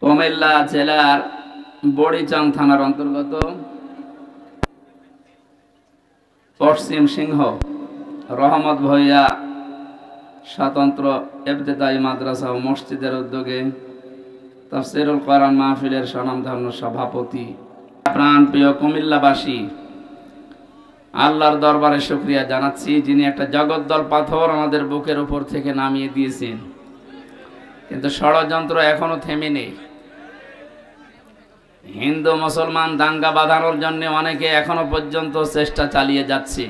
কুমিল্লা জেলার বড়িচাং থানার অন্তর্গত পশ্চিম সিংহ রহমত ভূঁইয়া স্বতন্ত্র ইবতেদায়ী মাদ্রাসা ও মসজিদের উদ্যোগে তাফসীরুল কোরআন মাহফিলের স্বনামধন্য সভাপতি প্রাণপ্রিয় কুমিল্লাবাসী, আল্লাহর দরবারে শুকরিয়া জানাচ্ছি, যিনি একটা জগদ্দল পাথর আমাদের বুকের উপর থেকে নামিয়ে দিয়েছেন। কিন্তু ষড়যন্ত্র এখনো থেমে নেই। হিন্দু মুসলমান দাঙ্গা বাঁধানোর জন্য অনেকে এখনো পর্যন্ত চেষ্টা চালিয়ে যাচ্ছে।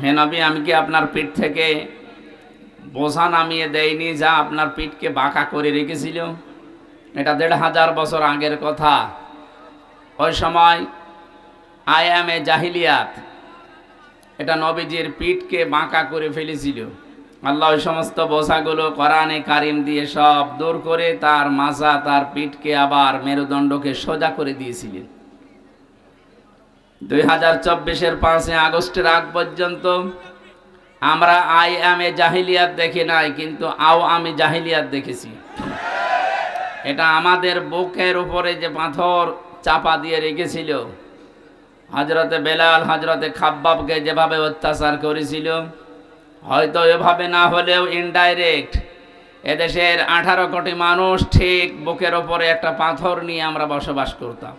হে নবী, আমি কি আপনার পিঠ থেকে বোঝা নামিয়ে দেয়নি যা আপনার পিঠকে বাঁকা করে রেখেছিল? এটা ১৫০০ বছর আগের কথা। ওই সময় আয়ামে জাহিলিয়াত, এটা নবীজির পিঠকে বাঁকা করে ফেলেছিল। আল্লাহ ওই সমস্ত বোঝাগুলো কোরআনে কারিম দিয়ে সব দূর করে তার মাজা, তার পিঠকে আবার মেরুদণ্ডকে সোজা করে দিয়েছিলেন। ২০২৪-এর ৫ই আগস্টের আগ পর্যন্ত আমরা আয়ামে জাহিলিয়াত দেখি নাই, কিন্তু আওয়ামী জাহিলিয়াত দেখেছি। এটা আমাদের বুকের উপরে যে পাথর চাপা দিয়ে রেখেছিল, হযরতে বেলাল, হযরতে খাব্বাবকে যেভাবে অত্যাচার করেছিল, হয়তো এভাবে না হলেও ইনডাইরেক্ট এদেশের 18 কোটি মানুষ ঠিক বুকের ওপরে একটা পাথর নিয়ে আমরা বসবাস করতাম।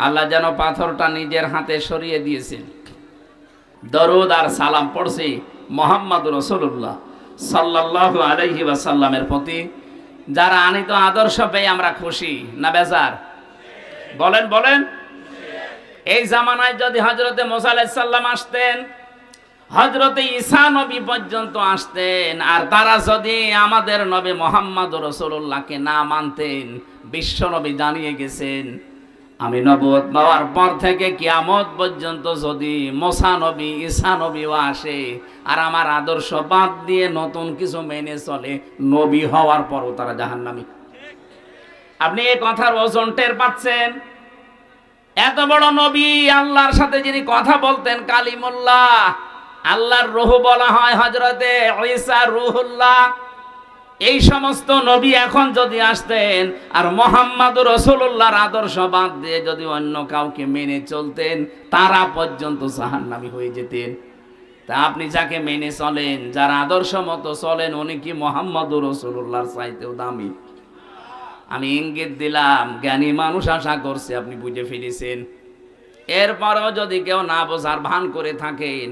আল্লাহ যেন পাথরটা নিজের হাতে সরিয়ে দিয়েছেন। দরুদ আর সালাম পড়ছি মুহাম্মদুর রাসূলুল্লাহ সাল্লাল্লাহু আলাইহি ওয়াসাল্লামের প্রতি, যারা আনিত আদর্শ পেয়ে আমরা খুশি না বেজার? বলেন বলেন। এই জামানায় যদি হযরতে মুসা আলাইহিস সালাম আসতেন, হযরতে ঈসা নবী পর্যন্ত আসতেন, আর তারা যদি আমাদের নবী মুহাম্মদুর রাসূলুল্লাহকে না মানতেন, বিশ্ব নবী জানিয়ে গেছেন, আমি নবুয়ত পাওয়ার পর থেকে কিয়ামত পর্যন্ত যদি মুসা নবী, ঈসা নবীও আসে আর আমার আদর্শ বাদ দিয়ে নতুন কিছু মেনে চলে, নবী হওয়ার পরও তারা জাহান্নামী। আপনি এই কথার ওজন টের পাচ্ছেন? এত বড় নবী, আল্লাহর সাথে যিনি কথা বলতেন, কালিমুল্লাহ, আল্লাহর রূহ বলা হয় হযরতে ঈসা রূহুল্লাহ, এই সমস্ত নবী এখন যদি আসতেন আর মুহাম্মদুর রাসূলুল্লাহর আদর্শ বাদ দিয়ে যদি অন্য কাউকে মেনে চলতেন, তারা পর্যন্ত জাহান্নামী হয়ে যেতেন। তা আপনি যাকে মেনে চলেন, যার আদর্শ মতো চলেন, উনি কি মুহাম্মদুর রাসূলুল্লাহর চাইতেও দামি? আমি ইঙ্গিত দিলাম, জ্ঞানী মানুষ আশা করছে আপনি বুঝে ফেলেছেন। এরপরও যদি কেউ না বোঝার ভান করে থাকেন,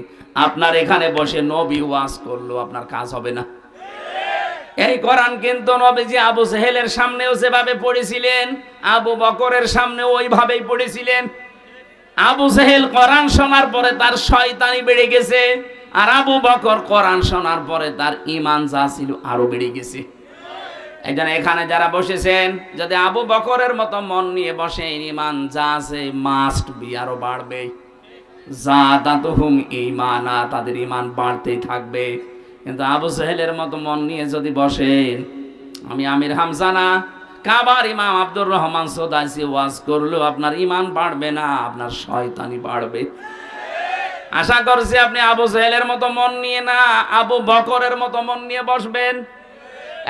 আপনার এখানে বসে নবী ওয়াজ করলো আপনার কাজ হবে না। এই কোরআন কিন্তু নবীজি আবু জেহেলের সামনেও যেভাবে পড়েছিলেন, আবু বকরের সামনেও ওইভাবেই পড়েছিলেন। আবু জেহেল কোরআন শোনার পরে তার শয়তানি বেড়ে গেছে, আর আবু বকর কোরআন শোনার পরে তার ঈমান যা ছিল আরো বেড়ে গেছে। এই জন্য এখানে যারা বসেছেন, যদি আবু বকরের মতো মন নিয়ে বসেন, ঈমান যা আছে মাস্ট বি আরো বাড়বে। যাদাতুহুম ঈমানা, তাদের ঈমান বাড়তেই থাকবে। কিন্তু আবু জেহেলের মতো মন নিয়ে যদি বসেন, আমি আমির হামজা না, কাবার ইমাম আব্দুর রহমান সুদাইসি ওয়াজ করলেও আপনার ঈমান বাড়বে না, আপনার শয়তানি বাড়বে। আশা করছি আপনি আবু জেহেলের মতো মন নিয়ে না, আবু বকরের মতো মন নিয়ে বসবেন।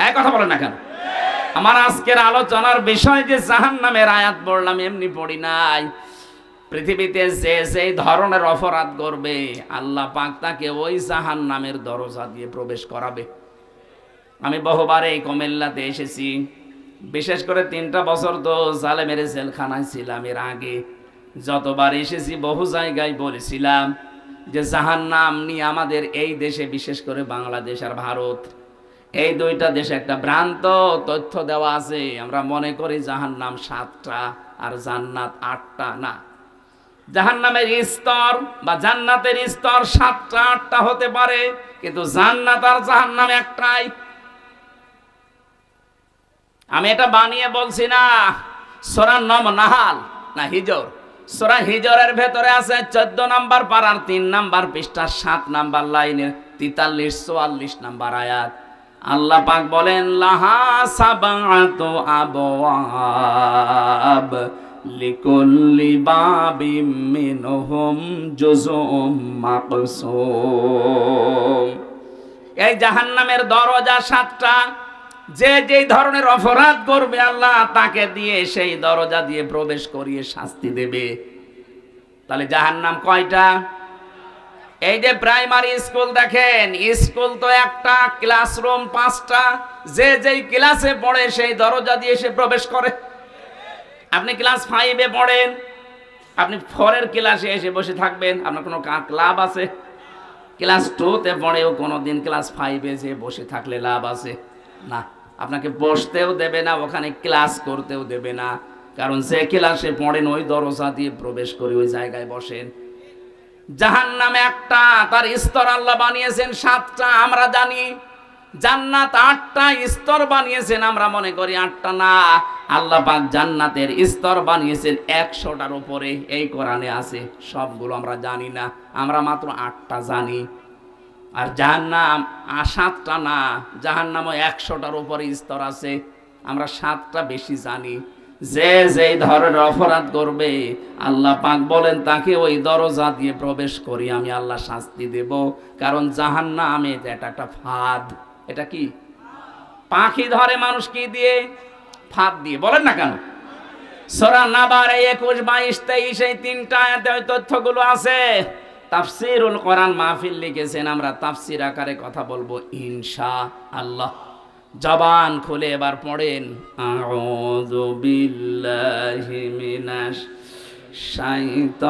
এক কথা বলেন না কেন? আমার আজকের আলোচনার বিষয় যে জাহান্নামের আয়াত পড়লাম, এমনি পড়ি নাই। পৃথিবীতে যে যে ধরনের অপরাধ করবে, আল্লাহ পাক তাকে ওই জাহান্নামের দরজা দিয়ে প্রবেশ করাবে। আমি বহুবার এই কুমিল্লাতে এসেছি, বিশেষ করে 3টা বছর তো জালেমের জেলখানায় ছিলাম। এর আগে যতবার এসেছি বহু জায়গায় বলেছিলাম যে জাহান্নাম নিয়ে আমাদের এই দেশে, বিশেষ করে বাংলাদেশ আর ভারত, এই 2টা দেশে একটা ভ্রান্ত তথ্য দেওয়া আছে। আমরা মনে করি জাহান্নাম 7টা আর জান্নাত 8টা। না, জাহান্নামের স্তর বা জান্নাতের স্তর 7টা 8টা হতে পারে, কিন্তু জান্নাত আর জাহান্নাম একটাই। আমি এটা বানিয়ে বলছি না। সূরা নাহাল না হিজর, সূরা হিজরের ভেতরে আছে 14 নম্বর পারার 3 নম্বর পৃষ্ঠা 7 নম্বর লাইনের 43-44 নম্বর আয়াত। আল্লাহ পাক বলেন, লাহা সাবাতু আবওয়াব লিকুল্লি বাবিম মিনহুম জুজুম মাকসুম। এই জাহান্নামের দরজা 7টা। যে যেই ধরনের অপরাধ করবে আল্লাহ তাকে দিয়ে সেই দরজা দিয়ে প্রবেশ করিয়ে শাস্তি দেবে। তাহলে জাহান্নাম কয়টা? এই যে প্রাইমারি স্কুল দেখেন, স্কুল তো একটা, ক্লাসরুম 5টা। যে যেই ক্লাসে পড়ে সেই দরজা দিয়ে সে প্রবেশ করে। আপনি ক্লাস 5-এ পড়েন, আপনি 4-এর ক্লাসে এসে বসে থাকবেন, আপনার কোনো লাভ আছে? ক্লাস 2-তে পড়েও কোনোদিন ক্লাস 5-এ এসে বসে থাকলে লাভ আছে? না। আপনাকে বসতেও দেবে না, ওখানে ক্লাস করতেও দেবে না। কারণ যে ক্লাসে পড়েন ওই দরজা দিয়ে প্রবেশ করে ওই জায়গায় বসেন। জাহান্নামে একটা, তার স্তর আল্লাহ বানিয়েছেন 7টা। আমরা জানি জান্নাত 8টা স্তর বানিয়েছেন, আমরা মনে করি 8টা না। আল্লাহ পাক জান্নাতের স্তর বানিয়েছেন 100টার উপরে। এই কোরআনে আছে। সবগুলো আমরা জানি না, আমরা মাত্র 8টা জানি। আর জাহান্নাম 7টা না, জাহান্নামও 100টার উপরে স্তর আছে। আমরা 7টা বেশি জানি। যে যেই ধরনের অপরাধ করবে আল্লাহ পাক বলেন তাকে ওই দরজা দিয়ে প্রবেশ করি আমি আল্লাহ শাস্তি দেব। কারণ জাহান্নামে এটা একটা ফাঁদ। এটা কি? পাখি ধরে মানুষ কি দিয়ে? ফাঁদ দিয়ে। বলেন না কেন? সূরা নাবার 21, 22, 23 এই 3টা আয়াতে ওই তথ্যগুলো আছে। তাফসীরুল কোরআন মাহফিল লিখেছেন, আমরা তাফসীর আকারে কথা বলবো ইনশাআল্লাহ। জবান খুলে এবার পড়েন, আউযু বিল্লাহি মিনাশ শাইতানির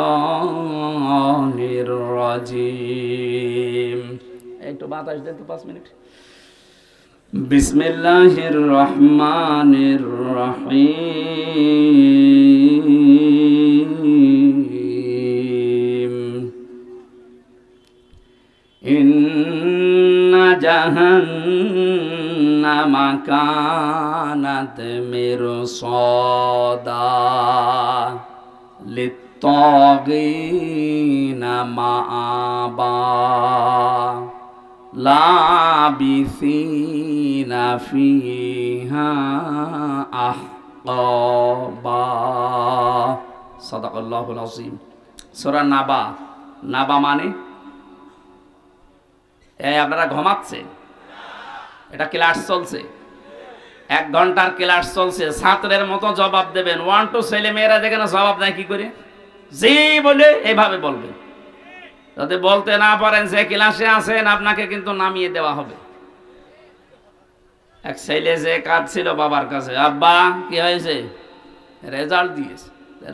রাজিম। একটু বাতাস দেন তো 5 মিনিট। বিসমিল্লাহির রহমানির রহিম। ইন্না জাহান্নামা কানাত মিরসাদা লিত্তাগিনা মাআবা লাবিসিনা ফিহা আহকাবা। সাদাকাল্লাহুল আযীম। সূরা নাবা। নাবা মানে এই আপনারা ঘুমাচ্ছেন, এটা ক্লাস চলছে, 1 ঘন্টার ক্লাস চলছে। ছাত্রের মতো জবাব দেবেন। 1 2 ছেলে মেয়েরা যেখানে জবাব দেয় কি করে? জি বলে এইভাবে বলবে। যদি বলতে না পারেন যে ক্লাসে আছেন আপনাকে কিন্তু নামিয়ে দেওয়া হবে। এক ছেলে যে কাঁদছিল বাবার কাছে, আব্বা কি হয়েছে? রেজাল্ট দিয়েছে।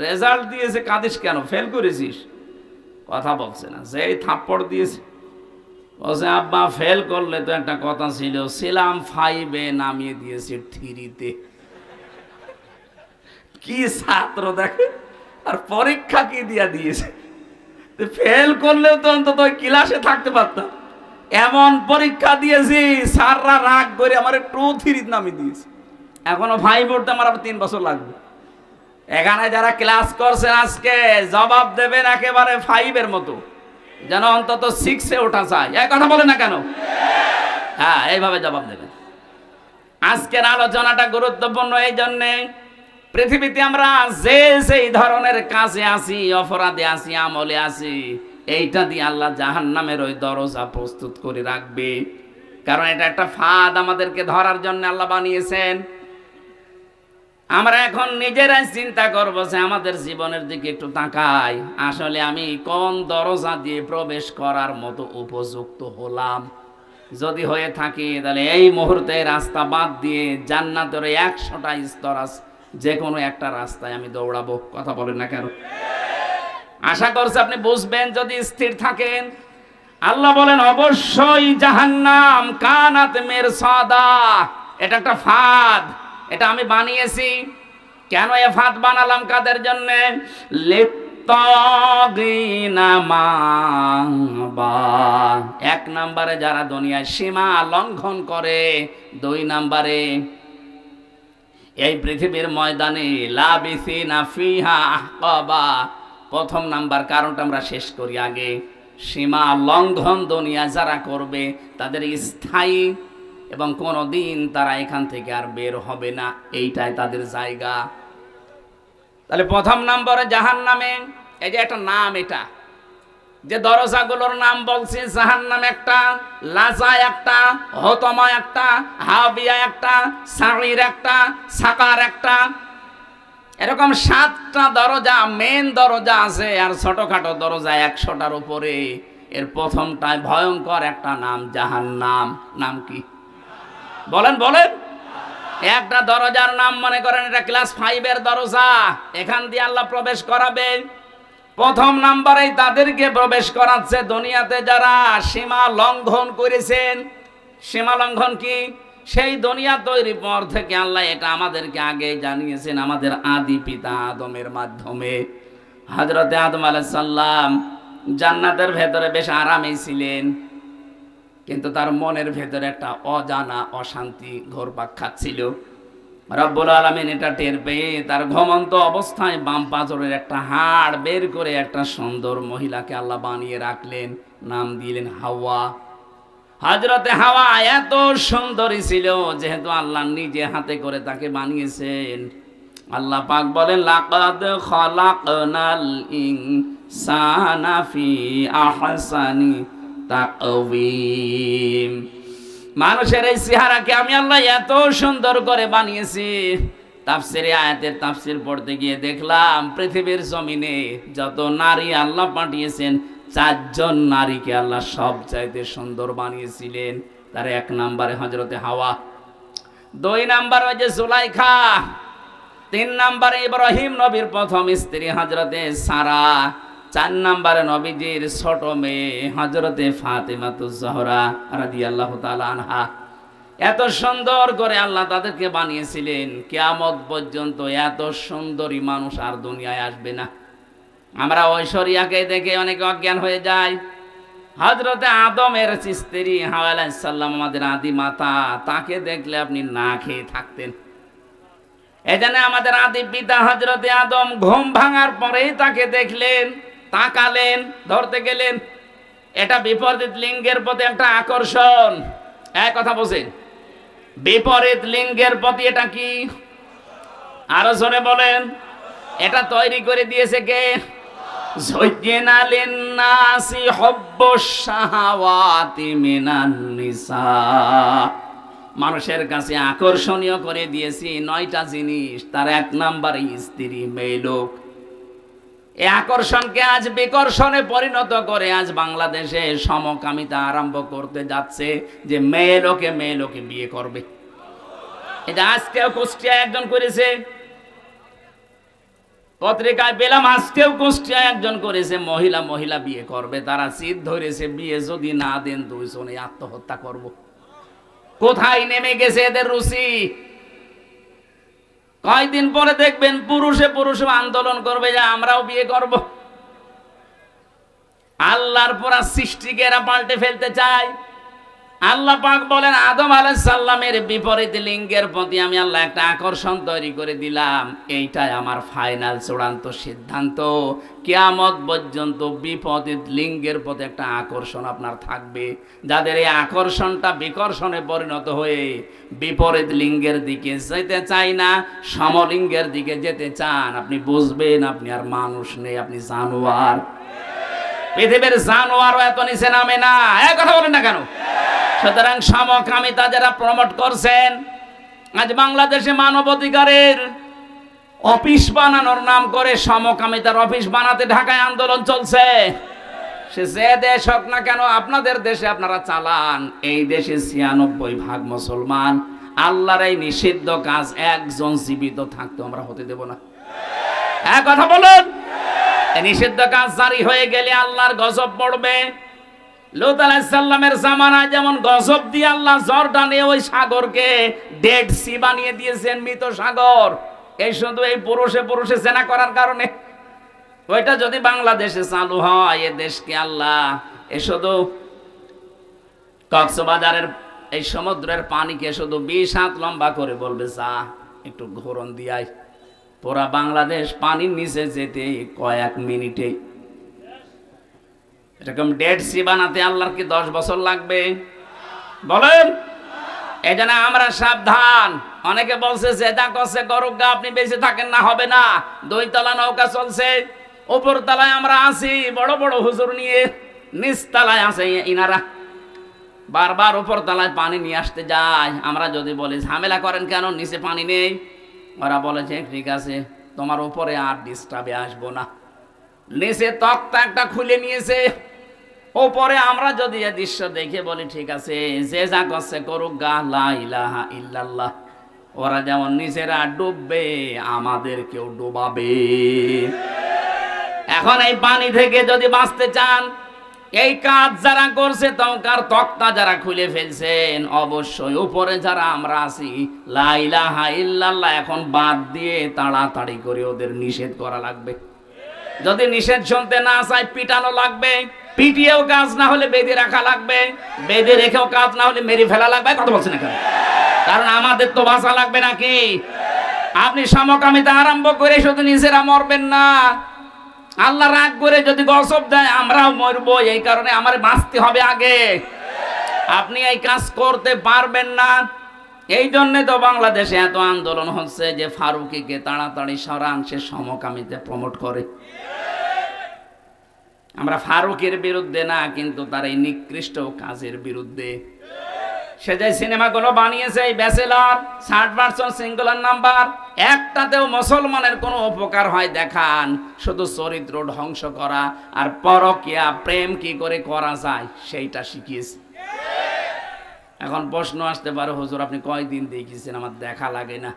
রেজাল্ট দিয়েছে, কাঁদিস কেন? ফেল করেছিস? কথা বলছে না। যেই থাপ্পড় দিয়েছে বলছে, আব্বা ফেল করলে তো একটা কথা ছিল, ছিলাম 5-এ নামিয়ে দিয়েছে 3-তে। কি ছাত্র দেখে, আর পরীক্ষা কি দিয়া দিয়েছে। ফেল করলেও তো অন্তত ক্লাসে থাকতে পারতাম। এমন পরীক্ষা দিয়েছি স্যাররা রাগ করে আমার 2-3 নামিয়ে দিয়েছে। এখনো 5 পড়তে আমার আবার 3 বছর লাগবে। এখানে যারা ক্লাস করছেন আজকে জবাব দেবেন একেবারে 5-এর মতো, যেন অন্তত 6-এ ওঠা যায়। এই কথা বলে না কেন? হ্যাঁ, এইভাবে জবাব দেবেন। আজকের আলোচনাটা গুরুত্বপূর্ণ এই জন্যে, পৃথিবীতে আমরা যে যেই ধরনের কাজে আছি, অপরাধে আছি, আমলে আছি, এইটা দিয়ে আল্লাহ জাহান্নামের ওই দরজা প্রস্তুত করে রাখবে। কারণ এটা একটা ফাঁদ আমাদেরকে ধরার জন্য আল্লাহ বানিয়েছেন। আমরা এখন নিজেরাই চিন্তা করব যে আমাদের জীবনের দিকে একটু তাকাই, আসলে আমি কোন দরজা দিয়ে প্রবেশ করার মতো উপযুক্ত হলাম। যদি হয়ে থাকি তাহলে এই মুহূর্তে রাস্তা বাদ দিয়ে জান্নাতের 100টা স্তর আছে, যে কোনো একটা রাস্তায় আমি দৌড়াবো। কথা বলেন না কেন? আশা করছি আপনি বুঝবেন যদি স্থির থাকেন। আল্লাহ বলেন অবশ্যই জাহান্নাম কানাত মিরসাদা, এটা একটা ফাঁদ, এটা আমি বানিয়েছি। কেন এ ফাঁদ বানালাম? কাদের জন্য? লিত্তাগিনা মাআবা। 1 নম্বরে যারা দুনিয়ায় সীমা লঙ্ঘন করে, 2 নম্বরে এই পৃথিবীর ময়দানে লাবিসিনা ফিহা আহকাবা। 1 নাম্বার কারণটা আমরা শেষ করি আগে। সীমা লঙ্ঘন দুনিয়া যারা করবে তাদের স্থায়ী এবং কোনোদিন তারা এখান থেকে আর বের হবে না, এইটাই তাদের জায়গা। তাহলে প্রথম নম্বরে জাহান্নামে, এই যে একটা নাম, এটা যে দরজাগুলোর নাম বলছি, জাহান্নাম একটা, লাজা একটা, হতমা একটা, হাবিয়া একটা, সাঈর একটা, সাকার একটা, এরকম 7টা দরজা, মেন দরজা আছে, আর ছোটখাটো দরজা 100টার উপরে। এর প্রথমটায় ভয়ঙ্কর একটা নাম, জাহান্নাম। নাম কি বলেন বলেন? একটা দরজার নাম মনে করেন এটা ক্লাস 5-এর দরজা, এখান দিয়ে আল্লাহ প্রবেশ করাবে। প্রথম নাম্বারেই তাদেরকে প্রবেশ করাচ্ছে দুনিয়াতে যারা সীমা লঙ্ঘন করেছেন। সীমা লঙ্ঘন কি? সেই দুনিয়া তৈরির পর থেকে আল্লাহ এটা আমাদেরকে আগে জানিয়েছেন, আমাদের আদি পিতা আদমের মাধ্যমে। হযরতে আদম আলাইহিস সালাম জান্নাতের ভেতরে বেশ আরামেই ছিলেন, কিন্তু তার মনের ভেতরে একটা অজানা অশান্তি ঘুরপাক খাচ্ছিল। রব্বুল আলামিন এটা টের পেয়ে তার ঘুমন্ত অবস্থায় বাম পাজরের একটা হাড় বের করে একটা সুন্দর মহিলাকে আল্লাহ বানিয়ে রাখলেন, নাম দিলেন হাওয়া। হযরতে হাওয়া এত সুন্দরী ছিল, যেহেতু আল্লাহ নিজে হাতে করে তাকে বানিয়েছেন। আল্লাহ পাক বলেন, লাকাদ খালাকনাল ইনসানা ফি আহসানি তাকওয়িম। মানুষের এই চেহারাকে আমি আল্লাহ এত সুন্দর করে বানিয়েছি। তাফসিরে আয়াতের তাফসির পড়তে গিয়ে দেখলাম পৃথিবীর জমিনে যত নারী আল্লাহ পাঠিয়েছেন, 4 জন নারীকে আল্লাহ সবচাইতে সুন্দর বানিয়েছিলেন। তার 1 নম্বরে হযরতে হাওয়া, 2 নম্বরে ওই যে জুলাইখা, 3 নম্বরে ইব্রাহিম নবীর প্রথম স্ত্রী হযরতে সারা, 4 নম্বরে নবীজির ছোট মেয়ে হযরতে ফাতেমাতুজ জহরা রাদিয়াল্লাহু তাআলা আনহা। এত সুন্দর করে আল্লাহ তাদেরকে বানিয়েছিলেন, কিয়ামত পর্যন্ত এত সুন্দরী মানুষ আর দুনিয়ায় আসবে না। আমরা ঐশ্বরিয়াকে দেখে অনেকে অজ্ঞান হয়ে যায়। হযরতে আদমের স্ত্রী হাওয়া আলাইহিস সালাম, আমাদের আদি মাতা, তাকে দেখলে আপনি না খেয়ে থাকতেন। এজন্য আমাদের আদি পিতা হযরতে আদম ঘুম ভাঙার পরেই তাকে দেখলেন, তাকালেন, ধরতে গেলেন। এটা বিপরীত লিঙ্গের প্রতি একটা আকর্ষণ। এক কথা বলছেন, বিপরীত লিঙ্গের প্রতি এটা কি? আরো জোরে বলেন। এটা তৈরি করে দিয়েছে কে? যুজ্জিনা লিন্নাসি হুব্বুশ শাহাওয়াতি মিনান নিসা। মানুষের কাছে আকর্ষণীয় করে দিয়েছি 9টা জিনিস, তার 1 নম্বরে স্ত্রী, মেয়ে লোক। এই আকর্ষণকে আজ বিকর্ষণে পরিণত করে আজ বাংলাদেশে সমকামিতা আরম্ভ করতে যাচ্ছে, যে মেয়ে লোকে বিয়ে করবে। এটা আজকেও কুষ্টিয়ায় একজন করেছে, পত্রিকায় পেলাম, আজকেও কুষ্টিয়ায় একজন করেছে, মহিলা বিয়ে করবে। তারা জিদ ধরেছে, বিয়ে যদি না দেন 2 জনে আত্মহত্যা করব। কোথায় নেমে গেছে এদের রুচি? কয়েকদিন পরে দেখবেন পুরুষে আন্দোলন করবে যে আমরাও বিয়ে করব। আল্লাহর পুরা সৃষ্টিকে এরা পাল্টে ফেলতে চায়। আল্লাহ পাক বলেন, আদম আলাইহিস সালামের বিপরীত লিঙ্গের প্রতি আমি আল্লাহ একটা আকর্ষণ তৈরি করে দিলাম। এইটাই আমার ফাইনাল চূড়ান্ত সিদ্ধান্ত। কিয়ামত পর্যন্ত বিপরীত লিঙ্গের প্রতি একটা আকর্ষণ আপনার থাকবে। যাদের এই আকর্ষণটা বিকর্ষণে পরিণত হয়ে বিপরীত লিঙ্গের দিকে যেতে চায় না, সমলিঙ্গের দিকে যেতে চান, আপনি বুঝবেন আপনি আর মানুষ নেই, আপনি জানোয়ার। পৃথিবীর জানোয়ারও এত নিচে নামে না। এক কথা বলেন না কেন? সুতরাং সমকামিতা যারা প্রমোট করছেন, আজ বাংলাদেশে মানবাধিকারের অফিস বানানোর নাম করে সমকামিতার অফিস বানাতে ঢাকায় আন্দোলন চলছে। সে যে দেশ হোক না কেন, আপনাদের দেশে আপনারা চালান। এই দেশে 96% মুসলমান। আল্লাহর এই নিষিদ্ধ কাজ একজন জীবিত থাকতে আমরা হতে দেব না। এক কথা বলুন। এই নিষিদ্ধ কাজ জারি হয়ে গেলে আল্লাহর গজব পড়বে। লূত আলাইহিস সালামের জামানায় যেমন গজব দিয়ে আল্লাহ ঝড় টানে ওই সাগরকে ডেড সি বানিয়ে দিয়েছেন, মৃত সাগর। এই শুধু এই পুরুষে জেনা করার কারণে। ওইটা যদি বাংলাদেশে চালু হয়, এ দেশকে আল্লাহ শুধু কক্সবাজারের এই সমুদ্রের পানিকে শুধু 20 হাত লম্বা করে বলবে, যা একটু ঘোরন দিয়াই, পুরা বাংলাদেশ পানির নিচে যেতে কয়েক মিনিটে। এরকম ডেড সি বানাতে আল্লাহর কি 10 বছর লাগবে? বলেন। এই জন্য আমরা সাবধান। অনেকে বলছে যে যা করছে করুক গা, আপনি বেঁচে থাকেন না, হবে না। 2 তলা নৌকা চলছে, উপর তলায় আমরা আছি বড় বড় হুজুর নিয়ে, নিচ তলায় আছে ইনারা। বারবার উপর তলায় পানি নিয়ে আসতে যায়। আমরা যদি বলি ঝামেলা করেন কেন, নিচে পানি নেই, ওরা বলেছে ঠিক আছে তোমার উপরে আর ডিস্টার্বে আসবো না। নিচে তক্তা একটা খুলে নিয়েছে, ওপরে আমরা যদি এই দৃশ্য দেখে বলি ঠিক আছে যে যা করছে করুক গা, লা ইলাহা ইল্লাল্লাহ। ওরা যেমন নিজেরা ডুববে, আমাদেরকেও ডুবাবে। এখন এই পানি থেকে যদি বাঁচতে চান, এই কাজ যারা করছে তওকার তক্তা যারা খুলে ফেলছেন, অবশ্যই উপরে যারা আমরা আছি লা ইলাহা ইল্লাল্লাহ এখন বাদ দিয়ে তাড়াতাড়ি করে ওদের নিষেধ করা লাগবে। যদি নিষেধ শুনতে না চায় পিটানো লাগবে, পিটিয়েও কাজ না হলে বেঁধে রাখা লাগবে, বেঁধে রেখেও কাজ না হলে মেরে ফেলা লাগবে। কথা বলছেন না কেন? কারণ আমাদের তো বাঁচা লাগবে নাকি? আপনি সমকামিতা আরম্ভ করে শুধু নিজেরা মরবেন না, আল্লাহ রাগ করে যদি গজব দেয় আমরাও মরবো। এই কারণে আমার বাঁচতে হবে আগে। আপনি এই কাজ করতে পারবেন না। এই জন্য তো বাংলাদেশে এত আন্দোলন হচ্ছে যে ফারুকীকে তাড়াতাড়ি সরান, সে সমকামিতা প্রমোট করে। আমরা ফারুকের বিরুদ্ধে না, কিন্তু তার এই নিকৃষ্ট কাজের বিরুদ্ধে। সে যে সিনেমাগুলো বানিয়েছে, এই ব্যাচেলর, 60% সিঙ্গুলার নাম্বার, একটাতেও মুসলমানের কোনো উপকার হয় দেখান? শুধু চরিত্র ধ্বংস করা আর পরকীয়া প্রেম কি করে করা যায় সেইটা শিখিয়েছে। এখন প্রশ্ন আসতে পারে হুজুর আপনি কয়দিন দেখিয়েছেন, আমার দেখা লাগে না।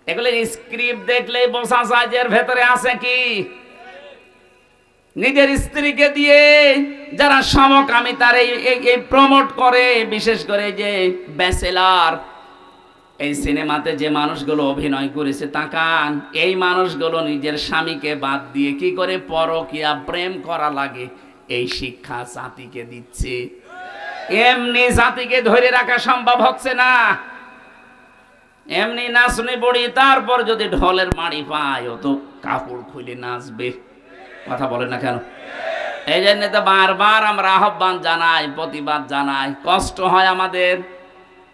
এগুলো স্ক্রিপ্ট দেখলেই বোঝা যায় যে এর ভেতরে আছে কি। নিজের স্ত্রীকে দিয়ে যারা সমকামিতার এই প্রমোট করে, বিশেষ করে যে ব্যাচেলর, এই সিনেমাতে যে মানুষগুলো অভিনয় করেছে তাকান, এই মানুষগুলো নিজের স্বামীকে বাদ দিয়ে কি করে পরকীয়া প্রেম করা লাগে এই শিক্ষা জাতিকে দিচ্ছে। এমনি জাতিকে ধরে রাখা সম্ভব হচ্ছে না। এমনি নাচনি পড়ি, তারপর যদি ঢোলের মাড়ি পায় ও তো কাপড় খুলে নাচবে। কথা বলে না কেন? এই জন্য তো বারবার আমরা আহ্বান জানাই, প্রতিবাদ জানাই, কষ্ট হয় আমাদের,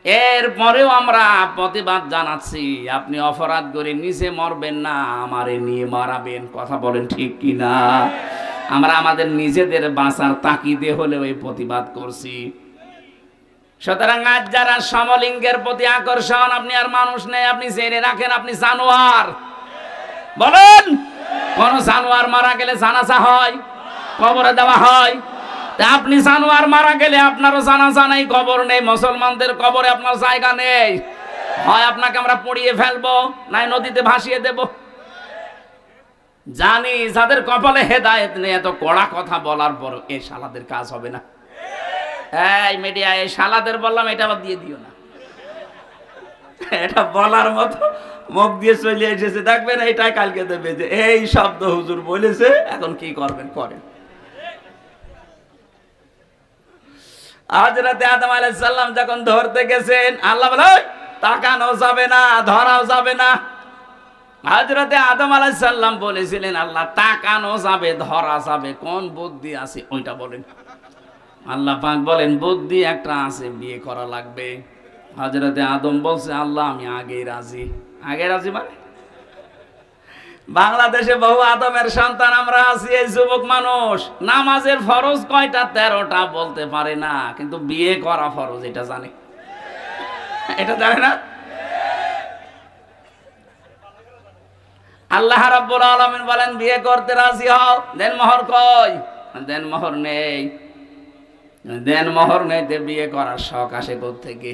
এরপরেও আমরা প্রতিবাদ জানাচ্ছি। আপনি অপরাধ করে নিজে মরবেন না, আমারে নিয়ে মারাবেন। কথা বলেন ঠিক কিনা? আমরা আমাদের নিজেদের বাঁচার তাকিদে হলেও এই প্রতিবাদ করছি। সুতরাং আজ যারা সমলিঙ্গের প্রতি আকর্ষণ, আপনি আর মানুষ নেই, আপনি জেনে রাখেন আপনি জানোয়ার। বলেন, কোন জানোয়ার মারা গেলে জানাজা হয়, কবরে দেওয়া হয়? আপনি জানোয়ার মারা গেলে আপনারও জানাজা নেই, কবর নেই, মুসলমানদের কবরে আপনার জায়গা নেই। হয় আপনাকে আমরা পুড়িয়ে ফেলবো, নাই নদীতে ভাসিয়ে দেব। জানি যাদের কপালে হেদায়েত নেই, এত কড়া কথা বলার পর এই শালাদের কাজ হবে না। এই মিডিয়া, এই শালাদের বললাম, এটা আবার দিয়ে দিও না। এটা বলার মতো মুখ দিয়ে চলে এসেছে, দেখবেন এইটাই কালকে দেবে যে এই শব্দ হুজুর বলেছে, এখন কি করবেন করেন। হযরতে আদম আলাইহিস সালাম যখন ধরতে গেছেন, আল্লাহ বলে তাকানো যাবে না, ধরাও যাবে না। হযরতে আদম আলাইহিস সালাম বলেছিলেন আল্লাহ তাকানো যাবে, ধরা যাবে, কোন বুদ্ধি আছে ওইটা বলেন। আল্লাহ পাক বলেন বুদ্ধি একটা আছে, বিয়ে করা লাগবে। হযরতে আদম বলছে আল্লাহ আমি আগেই রাজি। আগে রাজি মানে বাংলাদেশে বহু আদমের সন্তান আমরা আছি। এই যুবক মানুষ নামাজের ফরজ কয়টা, 13টা বলতে পারে না, কিন্তু বিয়ে করা ফরজ এটা জানে। এটা জানে না। আল্লাহ রাব্বুল আলামিন বলেন বিয়ে করতে রাজি হও, দেন মোহর কই? দেন মোহর নেই। দেন মোহর নেইতে বিয়ে করার শখ আসে কোত্থেকে?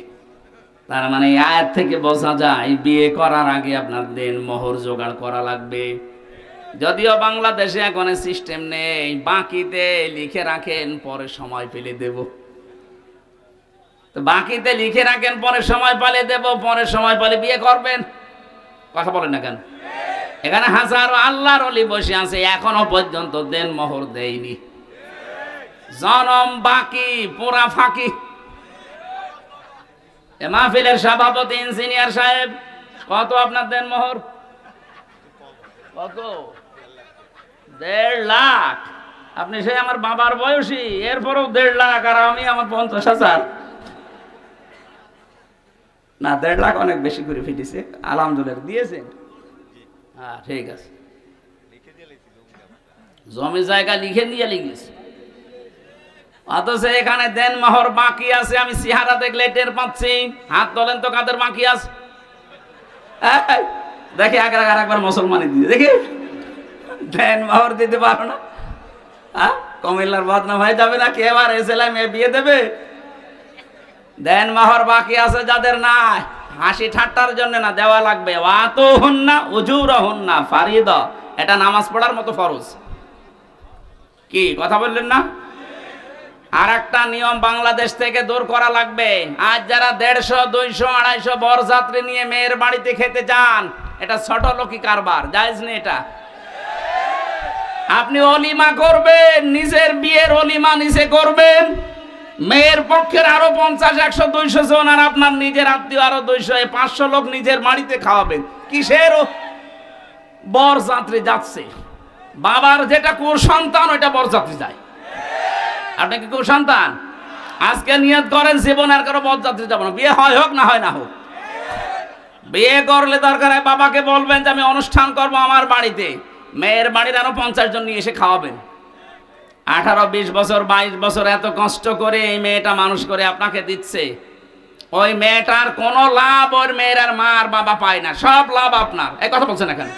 তার মানে আয়াত থেকে বোঝা যায় বিয়ে করার আগে আপনার দেন মোহর জোগাড় করা লাগবে। যদিও বাংলাদেশে এখন সিস্টেম নেই, বাকিতে লিখে রাখেন পরে সময় পেলে দেব। তো বাকিতে লিখে রাখেন পরে সময় পেলে দেব, পরে সময় পেলে বিয়ে করবেন। কথা বলেন না কেন? এখানে হাজারো আল্লাহর ওলি বসে আছে, এখনো পর্যন্ত দেন মোহর দেয়নি। জনম বাকি, পুরা ফাঁকি। মাহফিলের সভাপতি ইঞ্জিনিয়ার সাহেব, কত আপনার দেন মোহর? কত? 1.5 লাখ। আপনি সেই আমার বাবার বয়সী, এরপরেও 1.5 লাখ, আর আমি আমার 50,000। না 1.5 লাখ অনেক বেশি করে ফিটেছে, আলহামদুলিল্লাহ দিয়েছেন। হ্যাঁ ঠিক আছে, জমি জায়গা লিখে দিয়ে লিখেছে, অথচ এখানে দেন মোহর বাকি আছে। আমি চেহারা দেখলে টের পাচ্ছি। হাত তোলেন তো কাদের বাকি আছে। দেখি একবার মুসলমানি দিয়ে দেখি, দেন মোহর দিতে পারো না? হ্যাঁ, কুমিল্লার বদনাম হয়ে যাবে নাকি? এবার এসেলাম মেয়ে বিয়ে দেবে। দেন মোহর বাকি আছে যাদের, নাই হাসি ঠাট্টার জন্য না, দেওয়া লাগবে। ওয়াতো হুন্না উজুর হুন্না ফারিদা, এটা নামাজ পড়ার মতো ফরজ। কি কথা বললেন না? আর একটা নিয়ম বাংলাদেশ থেকে দূর করা লাগবে। আজ যারা 150, 200, 250 বরযাত্রী নিয়ে মেয়ের বাড়িতে খেতে যান, এটা ছোট লোকি কারবার, জায়েজ নেই এটা। আপনি অলিমা করবেন, নিজের বিয়ের অলিমা নিজে করবেন, মেয়ের পক্ষের আরো 50, 100, 200 জন, আর আপনার নিজের আত্মীয় আরো 200, 500 লোক নিজের বাড়িতে খাওয়াবেন। কিসের বরযাত্রী যাচ্ছে? বাবার যেটা কুসন্তান ওইটা বরযাত্রী যায়। আপনি কি কুসন্তান? আজকে নিয়ত করেন জীবন আর কারো বরযাত্রী যাব না, বিয়ে হয় হোক না হয় না হোক। বিয়ে করলে দরকার হয় বাবাকে বলবেন যে আমি অনুষ্ঠান করব আমার বাড়িতে, মেয়ের বাড়ির আরো 50 জন নিয়ে এসে খাওয়াবেন। 18, 20 বছর, 22 বছর এত কষ্ট করে এই মেয়েটা মানুষ করে আপনাকে দিচ্ছে, ওই মেয়েটার কোনো লাভ ওর মেয়ের আর মা আর বাবা পায় না, সব লাভ আপনার। এই কথা বলছেন এখন?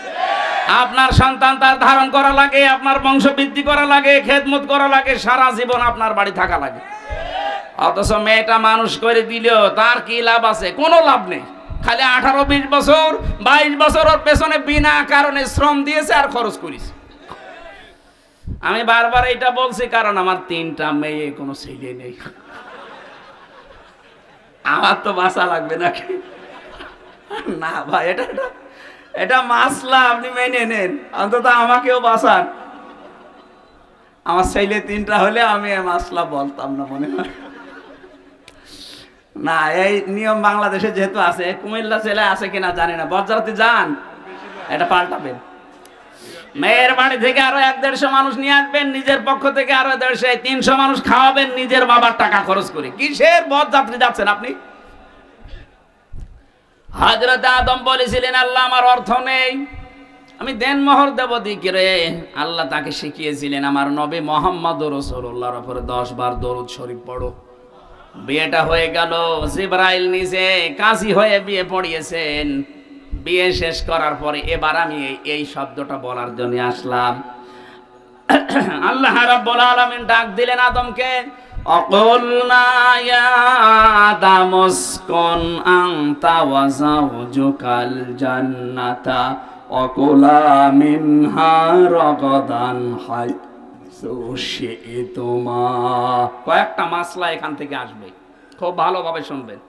আপনার সন্তান তার ধারণ করা লাগে, আপনার বংশ বৃদ্ধি করা লাগে, খেদমত করা লাগে, সারা জীবন আপনার বাড়ি থাকা লাগে। অথচ মেয়েটা মানুষ করে দিলেও তার কি লাভ আছে? কোনো লাভ নেই। খালি 18, 20 বছর, 22 বছর ওর পেছনে বিনা কারণে শ্রম দিয়েছে আর খরচ করেছে। আমি বারবার এটা বলছি কারণ আমার 3টা মেয়ে, কোনো ছেলে নেই। আমার তো বাঁচা লাগবে নাকি? না ভাই, এটা মাসলা, আপনি মেনে নেন, অন্তত আমাকেও বাঁচান। আমার ছেলে 3টা হলে আমি মাসলা বলতাম না মনে হয়। না, এই নিয়ম বাংলাদেশে যেহেতু আছে, কুমিল্লা জেলায় আছে কিনা জানি না, বরযাত্রী যান, এটা পাল্টাবেন। মেয়ের বাড়ি থেকে আরো 100-150 মানুষ নিয়ে আসবেন, নিজের পক্ষ থেকে আরো 150, 300 মানুষ খাওয়াবেন নিজের বাবার টাকা খরচ করে। কিসের বরযাত্রী যাচ্ছেন আপনি? হযরত আদম বলেছিলেন, আল্লাহ আমার অর্থ নেই, আমি দেনমোহর দেব দিকে রে। আল্লাহ তাকে শিখিয়েছিলেন, আমার নবী মুহাম্মদুর রাসূলুল্লাহর উপরে 10 বার দরুদ শরীফ পড়ো। বিয়েটা হয়ে গেল, জিবরাইল নিজে কাজী হয়ে বিয়ে পড়িয়েছেন। বিয়ে শেষ করার পরে এবার আমি এই শব্দটা বলার জন্য আসলাম। আল্লাহ রাব্বুল আলামিন ডাক দিলেন আদমকে, অকুলনা ইয়া আদাম উসকুন আনতা ওয়া যাওজুকাল জান্নাতা ওয়াকুলা মিনহা রাগাদান হাইসু শি'তুমা। কয়েকটা মাসলা এখান থেকে আসবে, খুব ভালোভাবে শুনবেন।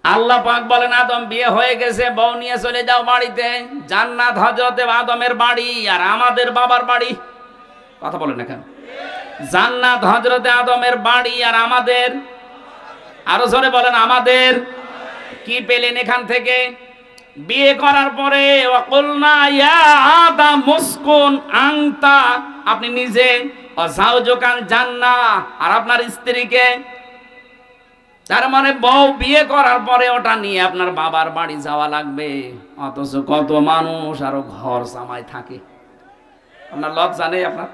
আল্লাহ পাক বলেন, আদম বিয়ে হয়ে গেছে, বউ নিয়ে চলে যাও বাড়িতে। জান্নাত হযরত আদমের বাড়ি আর আমাদের বাবার বাড়ি। কথা বলেন না কেন? জান্নাত হযরত আদমের বাড়ি আর আমাদের, আরো জোরে বলেন আমাদের। কি পেলেন এখান থেকে? বিয়ে করার পরে ওয়াকুলনা ইয়া আদাম উসকুন আনতা, আপনি নিজে, ওয়া যাওজুকাল জান্নাহ, আর আপনার স্ত্রীকে। তার মানে বউ বিয়ে করার পরে ওটা নিয়ে আপনার বাবার বাড়ি যাওয়া লাগবে। অথচ কত মানুষ আরো ঘর জামাই থাকে। আপনার লজ্জা নেই? আপনার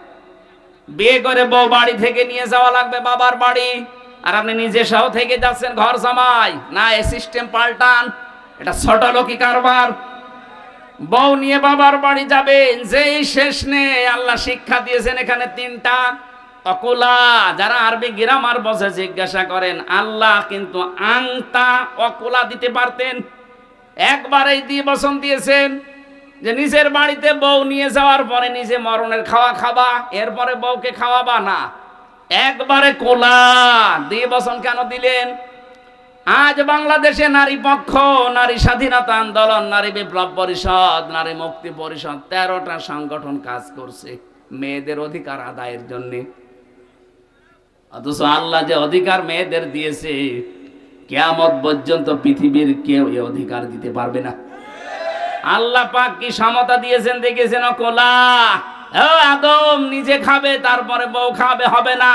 বিয়ে করে বউ বাড়ি থেকে নিয়ে যাওয়া লাগবে বাবার বাড়ি, আর আপনি নিজে সহ থেকে যাচ্ছেন ঘর জামাই। না, এই সিস্টেম পাল্টান, এটা ছোট লোকি কারবার। বউ নিয়ে বাবার বাড়ি যাবেন, যেই শেষ নেই। আল্লাহ শিক্ষা দিয়েছেন এখানে 3টা। অকুলা, যারা আরবি গ্রামার বসে জিজ্ঞাসা করেন, আল্লাহ কিন্তু আংতা অকুলা দিতে পারতেন, একবারেই দিয়ে বসন দিয়েছেন যে নিজের বাড়িতে বউ নিয়ে যাওয়ার পরে নিজে মরণের খাওয়া খাবা, এরপরে বউকে খাওয়াবা না। একবারে কোলা দিয়ে বসন কেন দিলেন? আজ বাংলাদেশে নারী পক্ষ, নারী স্বাধীনতা আন্দোলন, নারী বিপ্লব পরিষদ, নারী মুক্তি পরিষদ, 13টা সংগঠন কাজ করছে মেয়েদের অধিকার আদায়ের জন্য। অথচ আল্লাহ যে অধিকার মেয়েদের দিয়েছে, কিয়ামত পর্যন্ত পৃথিবীর কেউ এই অধিকার দিতে পারবে না। আল্লাহ পাক কি সমতা দিয়েছেন দেখেছেন? কোলা আদম নিজে খাবে তারপরে বউ খাবে, হবে না।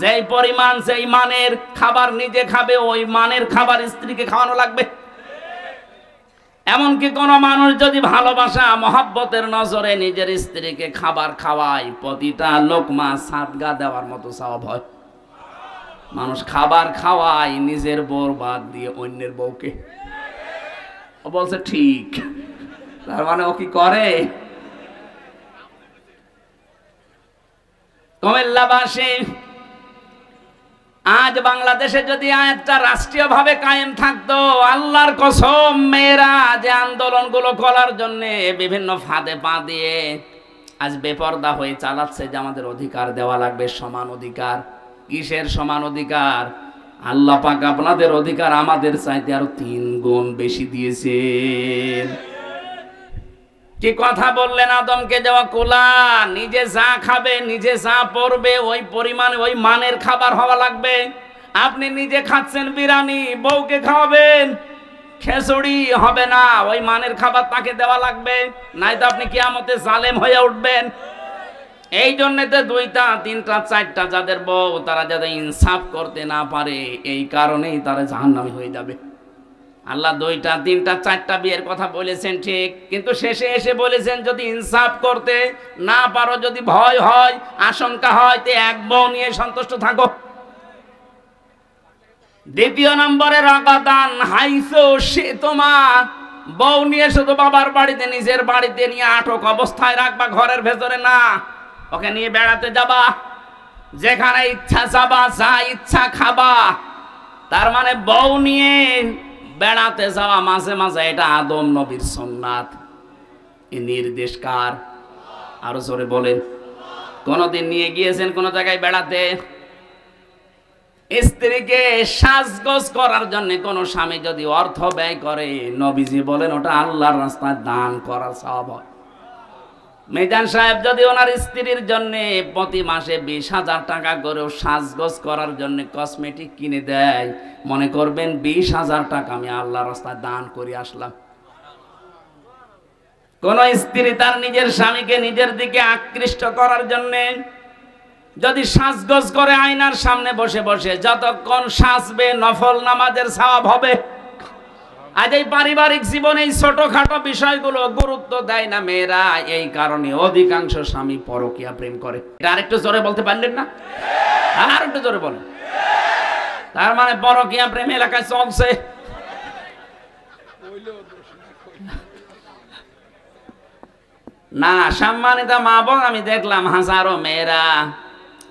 যেই পরিমাণ যেই মানের খাবার নিজে খাবে, ওই মানের খাবার স্ত্রীকে খাওয়ানো লাগবে। এমনকি কোন মানুষ যদি ভালোবাসা মহব্বতের নজরে নিজের স্ত্রীকে খাবার খাওয়ায়, প্রতিটা লোকমা সাদগা দেওয়ার মতো সওয়াব হয়। মানুষ খাবার খাওয়ায় নিজের বউর বাদ দিয়ে অন্যের বউকে। ও বলছে ঠিক, তার মানে ও কি করে? কুমিল্লাবাসী, আজ বাংলাদেশে যদি আয়াতটা রাষ্ট্রীয়ভাবে কায়েম থাকতো, আল্লাহর কসম মেয়েরা যে আন্দোলনগুলো করার জন্য বিভিন্ন ফাঁদে পা দিয়ে আজ বেপরদা হয়ে চালাচ্ছে যে আমাদের অধিকার দেওয়া লাগবে, সমান অধিকার। কিসের সমান অধিকার? আল্লাহ পাক আপনাদের অধিকার আমাদের চাইতে আরো 3 গুণ বেশি দিয়েছেন। কি কথা বললেন? আদমকে দেওয়া কুলা, নিজে যা খাবে নিজে যা পড়বে ওই পরিমাণে ওই মানের খাবার হওয়া লাগবে। আপনি নিজে খাচ্ছেন বিরিয়ানি, বউকে খাওয়াবেন খিচুড়ি, হবে না। ওই মানের খাবার তাকে দেওয়া লাগবে, নাই তো আপনি কিয়ামতে জালেম হয়ে উঠবেন। এই জন্য তো 2টা 3টা 4টা যাদের বউ, তারা যাতে ইনসাফ করতে না পারে, এই কারণেই তারা জাহান্নামী হয়ে যাবে। আল্লাহ 2টা 3টা 4টা বিয়ের কথা বলেছেন ঠিক, কিন্তু শেষে এসে বলেছেন যদি ইনসাফ করতে না পারো, যদি ভয় হয়, আশঙ্কা হয়, তে এক বউ নিয়ে সন্তুষ্ট থাকো। 2 নম্বরে রাগাদান হাইসো, সে তোমার বউ নিয়ে শুধু বাবার বাড়িতে নিজের বাড়িতে নিয়ে আটক অবস্থায় রাখবা, ঘরের ভেতরে না। ওকে নিয়ে বেড়াতে যাবা, যেখানে ইচ্ছা যাবা, যা ইচ্ছা খাবা। তার মানে বউ নিয়ে বেড়াতে যাওয়া মাঝে মাঝে, এটা আদম নবীর সুন্নাত। এই নির্দেশ কার? আরো জোরে বলেন। কোনদিন নিয়ে গিয়েছেন কোন জায়গায় বেড়াতে? স্ত্রীকে সাজগোজ করার জন্য কোন স্বামী যদি অর্থ ব্যয় করে, নবীজি বলেন ওটা আল্লাহর রাস্তায় দান করার সওয়াব হয়। মিজান সাহেব যদি ওনার স্ত্রীর জন্য প্রতি মাসে 20,000 টাকা করেও সাজগোজ করার জন্য কসমেটিক কিনে দেয়, মনে করবেন 20,000 টাকা আমি আল্লাহর রাস্তায় দান করে আসলাম। কোন স্ত্রী তার নিজের স্বামীকে নিজের দিকে আকৃষ্ট করার জন্য যদি সাজগোজ করে আয়নার সামনে বসে বসে যতক্ষণ সাজবে, নফল নামাজের সওয়াব হবে। আজ এই পারিবারিক জীবনে এই ছোটখাটো বিষয়গুলো গুরুত্ব দেয় না মেয়েরা, এই কারণে অধিকাংশ স্বামী পরকীয়া প্রেম করে। এটা আরেকটু জোরে বলতে পারলেন না? আর একটু জোরে বলেন। তার মানে পরকীয়া প্রেম এলাকায় চলছে। না, সম্মানিত মা বোন, আমি দেখলাম হাজারো মেয়েরা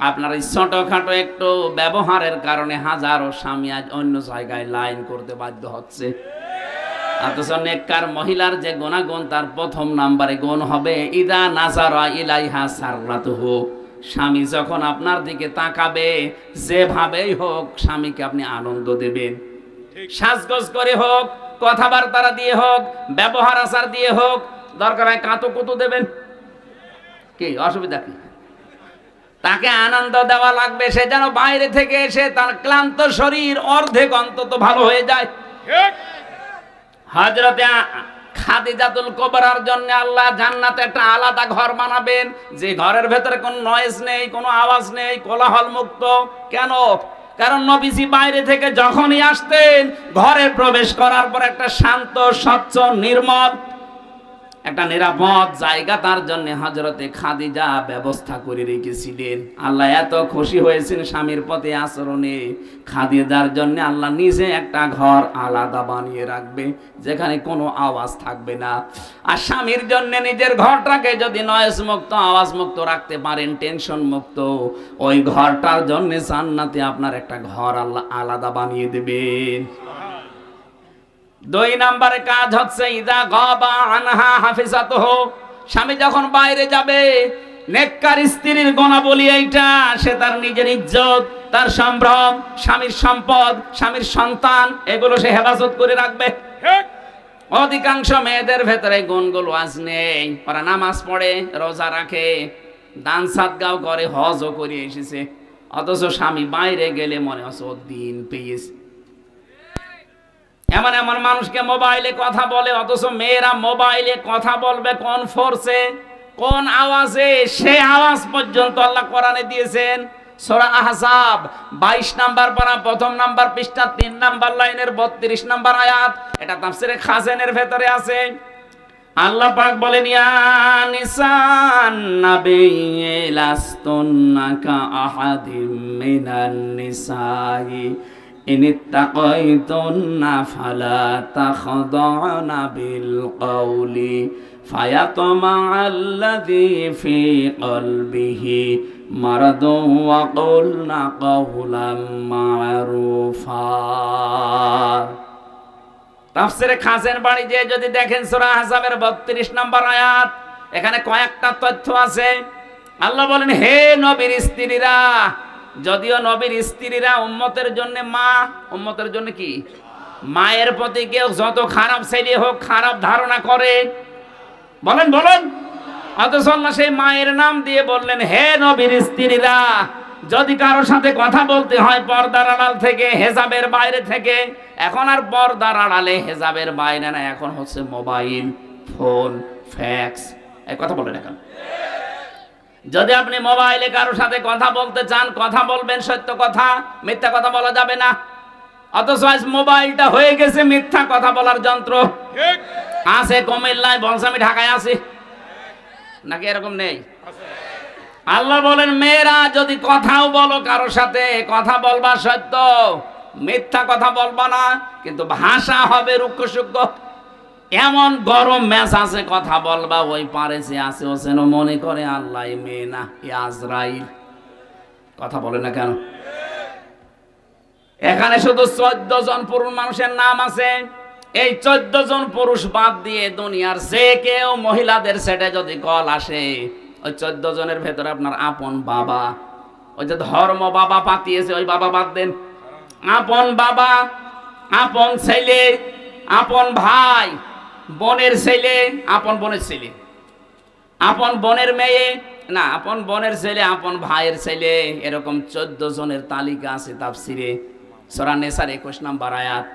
আপনার এই ছোটখাটো একটু ব্যবহারের কারণে হাজারো স্বামী আজ অন্য জায়গায় লাইন করতে বাধ্য হচ্ছে। অথচ নেককার মহিলার যে গুণাগুণ, তার 1ম নম্বরে গুণ হবে ইদা নাজারা ইলাইহা সাররাতুহু। স্বামী যখন আপনার দিকে তাকাবে, যেভাবেই হোক স্বামীকে আপনি আনন্দ দেবেন। সাজগোজ করে হোক, কথাবার্তা দিয়ে হোক, ব্যবহার আচার দিয়ে হোক, দরকার হয় কাতুকুতু দেবেন, কি অসুবিধা কি? তাকে আনন্দ দেওয়া লাগবে। সে যেন বাইরে থেকে এসে তার ক্লান্ত শরীর অর্ধেক অন্তত ভালো হয়ে যায়। হযরতে খাদিজাতুল কুবরার জন্য আল্লাহ জান্নাতে একটা আলাদা ঘর বানাবেন, যে ঘরের ভেতরে কোনো নয়েজ নেই, কোনো আওয়াজ নেই, কোলাহল মুক্ত। কেন? কারণ নবীজি বাইরে থেকে যখনই আসতেন, ঘরে প্রবেশ করার পর একটা শান্ত, স্বচ্ছ, নির্মল, একটা নিরাপদ জায়গা তার জন্য হযরতে খাদিজা ব্যবস্থা করে রেখেছিলেন। আল্লাহ এত খুশি হয়েছেন স্বামীর প্রতি আচরণে, খাদিজার জন্য আল্লাহ নিজে একটা ঘর আলাদা বানিয়ে রাখবে, যেখানে কোনো আওয়াজ থাকবে না। আর স্বামীর জন্য নিজের ঘরটাকে যদি নয়েজ মুক্ত, আওয়াজ মুক্ত রাখতে পারেন, টেনশন মুক্ত, ওই ঘরটার জন্য জান্নাতে আপনার একটা ঘর আল্লাহ আলাদা বানিয়ে দেবেন। 2 নম্বরে কাজ হচ্ছে ইদা গাবা আনহা হাফিজাতুহু। স্বামী যখন বাইরে যাবে, নেককার স্ত্রীর গুণাবলী এইটা, সে তার নিজের ইজ্জত, তার সম্ভ্রম, স্বামীর সম্পদ, স্বামীর সন্তান, এগুলো সে হেফাজত করে রাখবে। অধিকাংশ মেয়েদের ভেতরে গুণগুলো আজ নেই। ওরা নামাজ পড়ে, রোজা রাখে, দান সাদগাও করে, হজও করে এসেছে, অথচ স্বামী বাইরে গেলে মনে হচ্ছে ও দিন পেয়েছে। এমন এমন মানুষকে মোবাইলে কথা বলে, অথচ মেয়েরা মোবাইলে কথা বলবে কোন ফোর্সে? কোন আওয়াজে, সেই আওয়াজ পর্যন্ত আল্লাহ কোরআনে দিয়েছেন। সূরা আহজাব 22 নাম্বার পারা, প্রথম নাম্বার পৃষ্ঠা, 3 নাম্বার লাইনের 32 নাম্বার আয়াত। এটা তাফসীরে খাজানের ভেতরে আছে। আল্লাহ পাক বলেন, ইয়া নিসান নাবিয়্যি লাস্তুন্না কা আহাদিম মিনান নিসাই ইনিত্তাকাইতুন্না ফালা তাখদা'না বিল কওলি ফায়াতমা'আল্লাযী ফী কলবিহি মারাদুন ওয়া কুলনা কাওলাম মা'রুফা। তাফসীরে খাজেন বাড়ি যে যদি দেখেন সূরা আহজাবের 32 নম্বর আয়াত, এখানে কয়েকটা তথ্য আছে। আল্লাহ বলেন, হে নবীর স্ত্রীরা, যদিও নবীর স্ত্রীরা উম্মতের জন্য মা, উম্মতের জন্য কি মায়ের প্রতি কেউ যত খারাপ ছেলে হোক খারাপ ধারণা করে, বলেন বলেন, অথচ আল্লাহ সেই মায়ের নাম দিয়ে বললেন, হে নবীর স্ত্রীরা, যদি কারোর সাথে কথা বলতে হয় পর্দার আড়াল থেকে, হেজাবের বাইরে থেকে, এখন আর পর্দার আড়ালে হেজাবের বাইরে না, এখন হচ্ছে মোবাইল ফোন ফ্যাক্স, এই কথা বলেন। এখন যদি আপনি মোবাইলে কারোর সাথে কথা বলতে চান, কথা বলবেন সত্য কথা, মিথ্যা কথা বলা যাবে না। অথচ আজ মোবাইলটা হয়ে গেছে মিথ্যা কথা বলার যন্ত্র। আছে কুমিল্লায়, বলছে আমি ঢাকায় আছি, নাকি এরকম নেই? আল্লাহ বলেন, মেয়েরা যদি কথাও বলো কারোর সাথে, কথা বলবা সত্য, মিথ্যা কথা বলবা না, কিন্তু ভাষা হবে রুক্ষ সূক্ষ্ম। এমন গরম মেজাজে কথা বলবা, ওই পারে সে আছে ও যেন মনে করে আল্লাহ মেয়ে না, আজরাইল। কথা বলে না কেন? এখানে শুধু 14 জন পুরুষ মানুষের নাম আছে। এই 14 জন পুরুষ বাদ দিয়ে দুনিয়ার যে কেউ মহিলাদের সেটে যদি কল আসে, ওই 14 জনের ভেতরে আপনার আপন বাবা, ওই যে ধর্ম বাবা পাতিয়েছে, ওই বাবা বাদ দেন। আপন বাবা, আপন ছেলে, আপন ভাই, বোনের ছেলে, আপন বোনের ছেলে, আপন বোনের মেয়ে, না আপন বোনের ছেলে, আপন ভাইয়ের ছেলে, এরকম 14 জনের তালিকা আছে তাফসিরে সূরা নিসার 21 নম্বর আয়াত।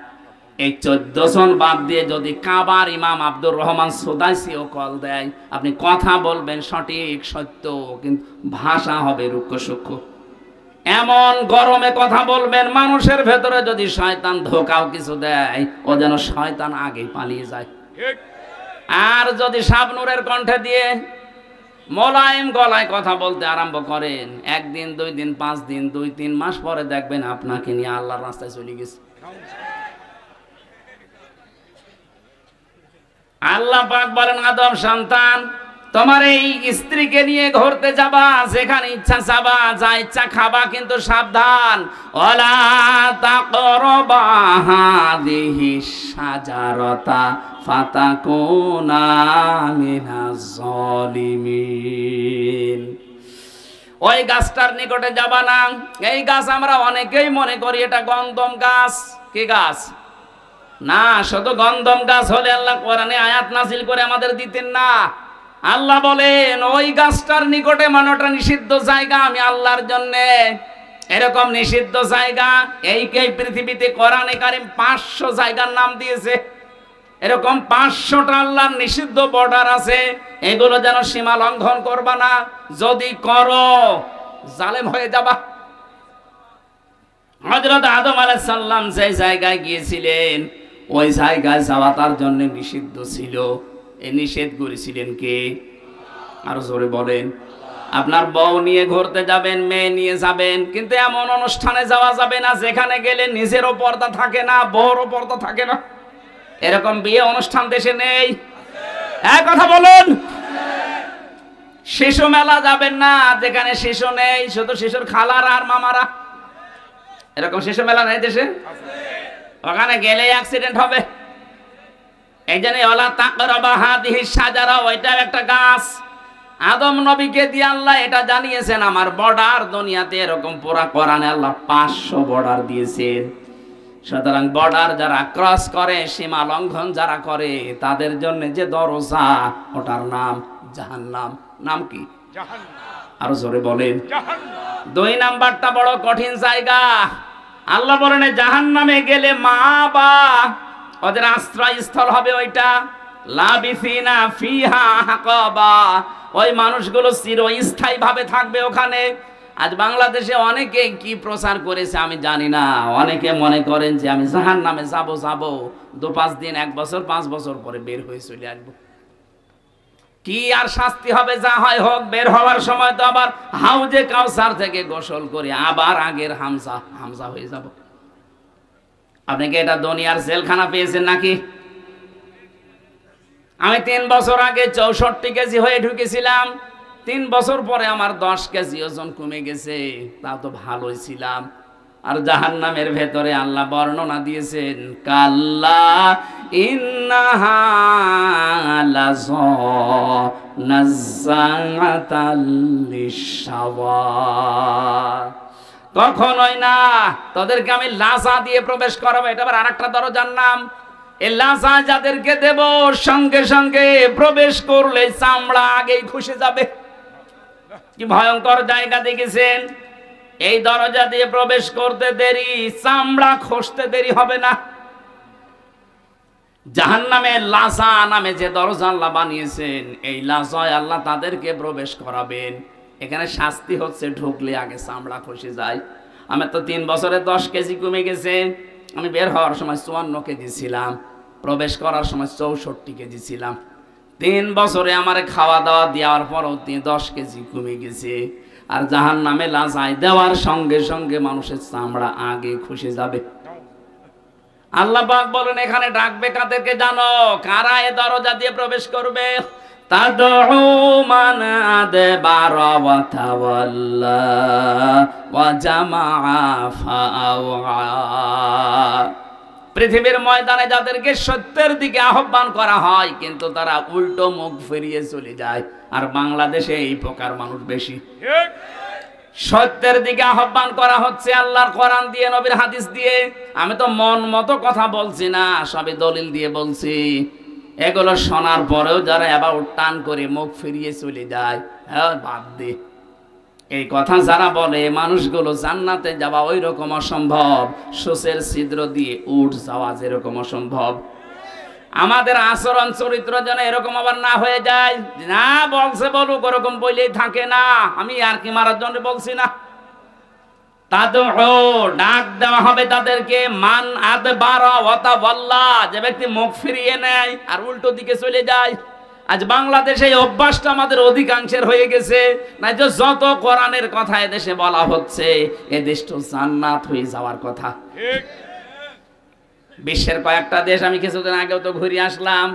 এই 14 জন বাদ দিয়ে যদি কাবার ইমাম আব্দুর রহমান সুদাইসিও কল দেয়, আপনি কথা বলবেন সঠিক সত্য, কিন্তু ভাষা হবে রুক্ষ সূক্ষ্ম। এমন গরমে কথা বলবেন, মানুষের ভেতরে যদি শয়তান ধোকাও কিছু দেয়, ও যেন শয়তান আগে পালিয়ে যায়। আর যদি শাবনূরের কণ্ঠে দিয়ে মোলায়েম গলায় কথা বলতে আরম্ভ করেন, 1 দিন 2 দিন 5 দিন 2-3 মাস পরে দেখবেন আপনাকে নিয়ে আল্লাহর রাস্তায় চলে গেছে। আল্লাহ পাক বলেন, আদম সন্তান, তোমার এই স্ত্রীকে নিয়ে ঘুরতে যাবা, যেখানে ইচ্ছা যাবা, যা ইচ্ছা খাবা, কিন্তু সাবধান, ওয়ালা তাকরাবা হাযিহিশ শাজারাতা ফাতাকুনা মিনাজ জালিমিন। ওই গাছটার নিকটে যাবা না। এই গাছ আমরা অনেকেই মনে করি এটা গন্ধম গাছ। কি গাছ? না, শুধু গন্ধম গাছ হলে আল্লাহ কোরআনে আয়াত নাযিল করে আমাদের দিতেন না। আল্লাহ বলেন, ওই গাছটার নিকটে, মানে ওটা নিষিদ্ধ জায়গা আমি আল্লাহর জন্য। এরকম নিষিদ্ধ জায়গা এই পৃথিবীতে কোরআনে কারীম 500 জায়গার নাম দিয়েছে। এরকম 500টা আল্লাহর নিষিদ্ধ বর্ডার আছে, এগুলো যেন সীমা লঙ্ঘন করবা না। যদি করো জালেম হয়ে যাবা। হযরত আদম আলাইহিস সালাম যে জায়গায় গিয়েছিলেন, ওই জায়গায় যাওয়া তার জন্য নিষিদ্ধ ছিল। এই নিষেধ করেছিলেন কে? আরো জোরে বলেন। আপনার বউ নিয়ে ঘুরতে যাবেন, মেয়ে নিয়ে যাবেন, কিন্তু এমন অনুষ্ঠানে যাওয়া যাবে না যেখানে গেলে নিজেরও পর্দা থাকে না, বউরও পর্দা থাকে না। এরকম বিয়ে অনুষ্ঠান দেশে নেই? এক কথা বলুন। শিশু মেলা যাবেন না যেখানে শিশু নেই, শুধু শিশুর খালারা আর মামারা। এরকম শিশু মেলা নেই দেশে? ওখানে গেলে অ্যাক্সিডেন্ট হবে। এই জন্য ওয়ালা তাকরাবা হাযিহিশ শাজারা, ওইটাও একটা গাছ। আদম নবীকে দিয়ে আল্লাহ এটা জানিয়েছেন, আমার বর্ডার দুনিয়াতে এরকম পুরা কোরআনে আল্লাহ 500 বর্ডার দিয়েছেন। সুতরাং বর্ডার যারা ক্রস করে, সীমা লঙ্ঘন যারা করে, তাদের জন্য যে দরজা, ওটার নাম জাহান্নাম। নাম কি? জাহান্নাম। আরো জোরে বলেন। জাহান্নাম। 2 নাম্বারটা বড় কঠিন জায়গা। আল্লাহ বলেন, জাহান্নামে গেলে মা বা ওদের আশ্রয়স্থল হবে ওইটা। লাবিসিনা ফিহা হাকাবা, ওই মানুষগুলো চিরস্থায়ী ভাবে থাকবে ওখানে। আজ বাংলাদেশে অনেকে কি প্রচার করেছে আমি জানি না, অনেকে মনে করেন যে আমি জাহান্নামে যাবো 2-5 দিন 1 বছর 5 বছর পরে বের হয়ে চলে আসবো। কি আর শাস্তি হবে, যা হয় হোক, বের হওয়ার সময় তো আবার হাউজে কাউসার থেকে গোসল করে আবার আগের হামজা হয়ে যাব। আপনি কি এটা দুনিয়ার জেলখানা পেয়েছেন নাকি? আমি 3 বছর আগে 64 কেজি হয়ে ঢুকেছিলাম, 3 বছর পরে আমার 10 কেজি ওজন কমে গেছে, তা তো ভালোই ছিলাম। আর জাহান্নামের ভেতরে আল্লাহ বর্ণনা দিয়েছেন, কাল্লা ইন্নাহা লাযা নাযাআতাল লিশাওয়া, কখনোই না, তোদেরকে আমি লাজা দিয়ে প্রবেশ করাবো। এটা আবার আরেকটা দরজার নাম। এই লাজা যাদেরকে দেব, সঙ্গে সঙ্গে প্রবেশ করলে চামড়া আগেই খসে যাবে। কি ভয়ঙ্কর জায়গা দেখেছেন? এই দরজা দিয়ে প্রবেশ করতে দেরি, চামড়া খসতে দেরি হবে না। জাহান্নামে লাজা নামে যে দরজা আল্লাহ বানিয়েছেন, এই লাজায় আল্লাহ তাদেরকে প্রবেশ করাবেন। এখানে শাস্তি হচ্ছে ঢুকলে আগে চামড়া খসে যায়। আমার তো 3 বছরে 10 কেজি কমে গেছে। আমি বের হওয়ার সময় 54 কেজি ছিলাম, প্রবেশ করার সময় 64 কেজি ছিলাম। 3 বছরে আমার খাওয়া দাওয়া দেওয়ার পরও 10 কেজি কমে গেছে। আর জাহান্নামে লাজায় দেওয়ার সঙ্গে সঙ্গে মানুষের চামড়া আগে খসে যাবে। আল্লাহ পাক বলেন, এখানে ডাকবে কাদেরকে জানো? কারা এ দরজা দিয়ে প্রবেশ করবে? তাদউ মান আদবারা ওয়া তাওয়াল্লা ওয়া জামাআ ফাআওয়া। পৃথিবীর ময়দানে যাদেরকে সত্যের দিকে আহ্বান করা হয়, কিন্তু তারা উল্টো মুখ ফিরিয়ে চলে যায়। আর বাংলাদেশে এই প্রকার মানুষ বেশি। সত্যের দিকে আহ্বান করা হচ্ছে আল্লাহর কোরআন দিয়ে, নবীর হাদিস দিয়ে। আমি তো মন মতো কথা বলছি না, সবই দলিল দিয়ে বলছি। এগুলো শোনার পরেও যারা এবার টান করে মুখ ফিরিয়ে চলে যায়, হ্যাঁ বাদ দে। এই কথা যারা বলে, মানুষগুলো জান্নাতে যাওয়া ওই রকম অসম্ভব, সূচের ছিদ্র দিয়ে উঠ যাওয়া যেরকম অসম্ভব। আমাদের আচরণ চরিত্র যেন এরকম আবার না হয়ে যায়। না বলছে বলুক, ওরকম বইলেই থাকে না। আমি আর কি মারার জন্য বলছি না। তাদের ডাক দেওয়া হবে তাদেরকে, মান আদবারা ওয়া তাওয়াল্লা, যে ব্যক্তি মুখ ফিরিয়ে নেয় আর উল্টো দিকে চলে যায়। আজ বাংলাদেশে এই অভ্যাসটা আমাদের অধিকাংশের হয়ে গেছে। না যে যত কোরআনের কথা এদেশে বলা হচ্ছে, এদেশ তো জান্নাত হয়ে যাওয়ার কথা। বিশ্বের কয়েকটা দেশ আমি কিছুদিন আগেও তো ঘুরে আসলাম।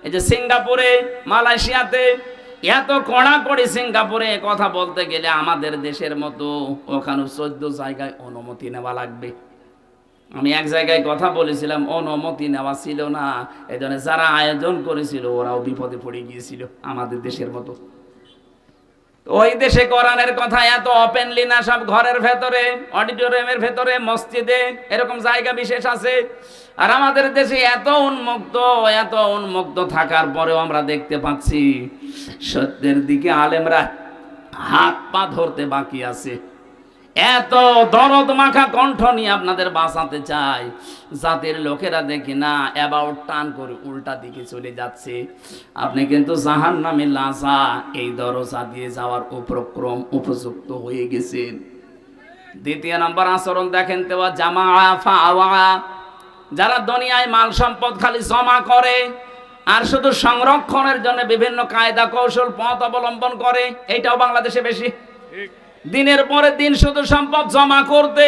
এই যে সিঙ্গাপুরে, মালয়েশিয়াতে এত কড়াকড়ি। সিঙ্গাপুরে কথা বলতে গেলে আমাদের দেশের মতো ওখানে 14 জায়গায় অনুমতি নেওয়া লাগবে। আমি এক জায়গায় কথা বলেছিলাম, অনুমতি নেওয়া ছিল না। এই জন্য যারা আয়োজন করেছিল ওরাও বিপদে পড়ে গিয়েছিল, আমাদের দেশের মতো। ওই দেশে কোরআনের কথা এত ওপেনলি না, সব ঘরের ভেতরে, অডিটোরিয়ামের ভেতরে, মসজিদে, এরকম জায়গা বিশেষ আছে। আর আমাদের দেশে এত উন্মুক্ত থাকার পরেও আমরা দেখতে পাচ্ছি সত্যের দিকে আলেমরা হাত পা ধরতে বাকি আছে। এত দরদ মাখা কণ্ঠ নিয়ে আপনাদের বাঁচাতে চাই, জাতির লোকেরা দেখি না অ্যাবাউট টান করে উল্টা দিকে চলে যাচ্ছে। আপনি কিন্তু জাহান্নামে লাজা, এই দরজা দিয়ে যাওয়ার উপযুক্ত হয়ে গেছেন। দ্বিতীয় নম্বর আচরণ দেখেন, তেওয়া জামাআ ফাআওয়া, যারা দুনিয়ায় মাল সম্পদ খালি জমা করে আর শুধু সংরক্ষণের জন্য বিভিন্ন কায়দা কৌশল পথ অবলম্বন করে। এইটাও বাংলাদেশে বেশি। দিনের পরে দিন শুধু সম্পদ জমা করতে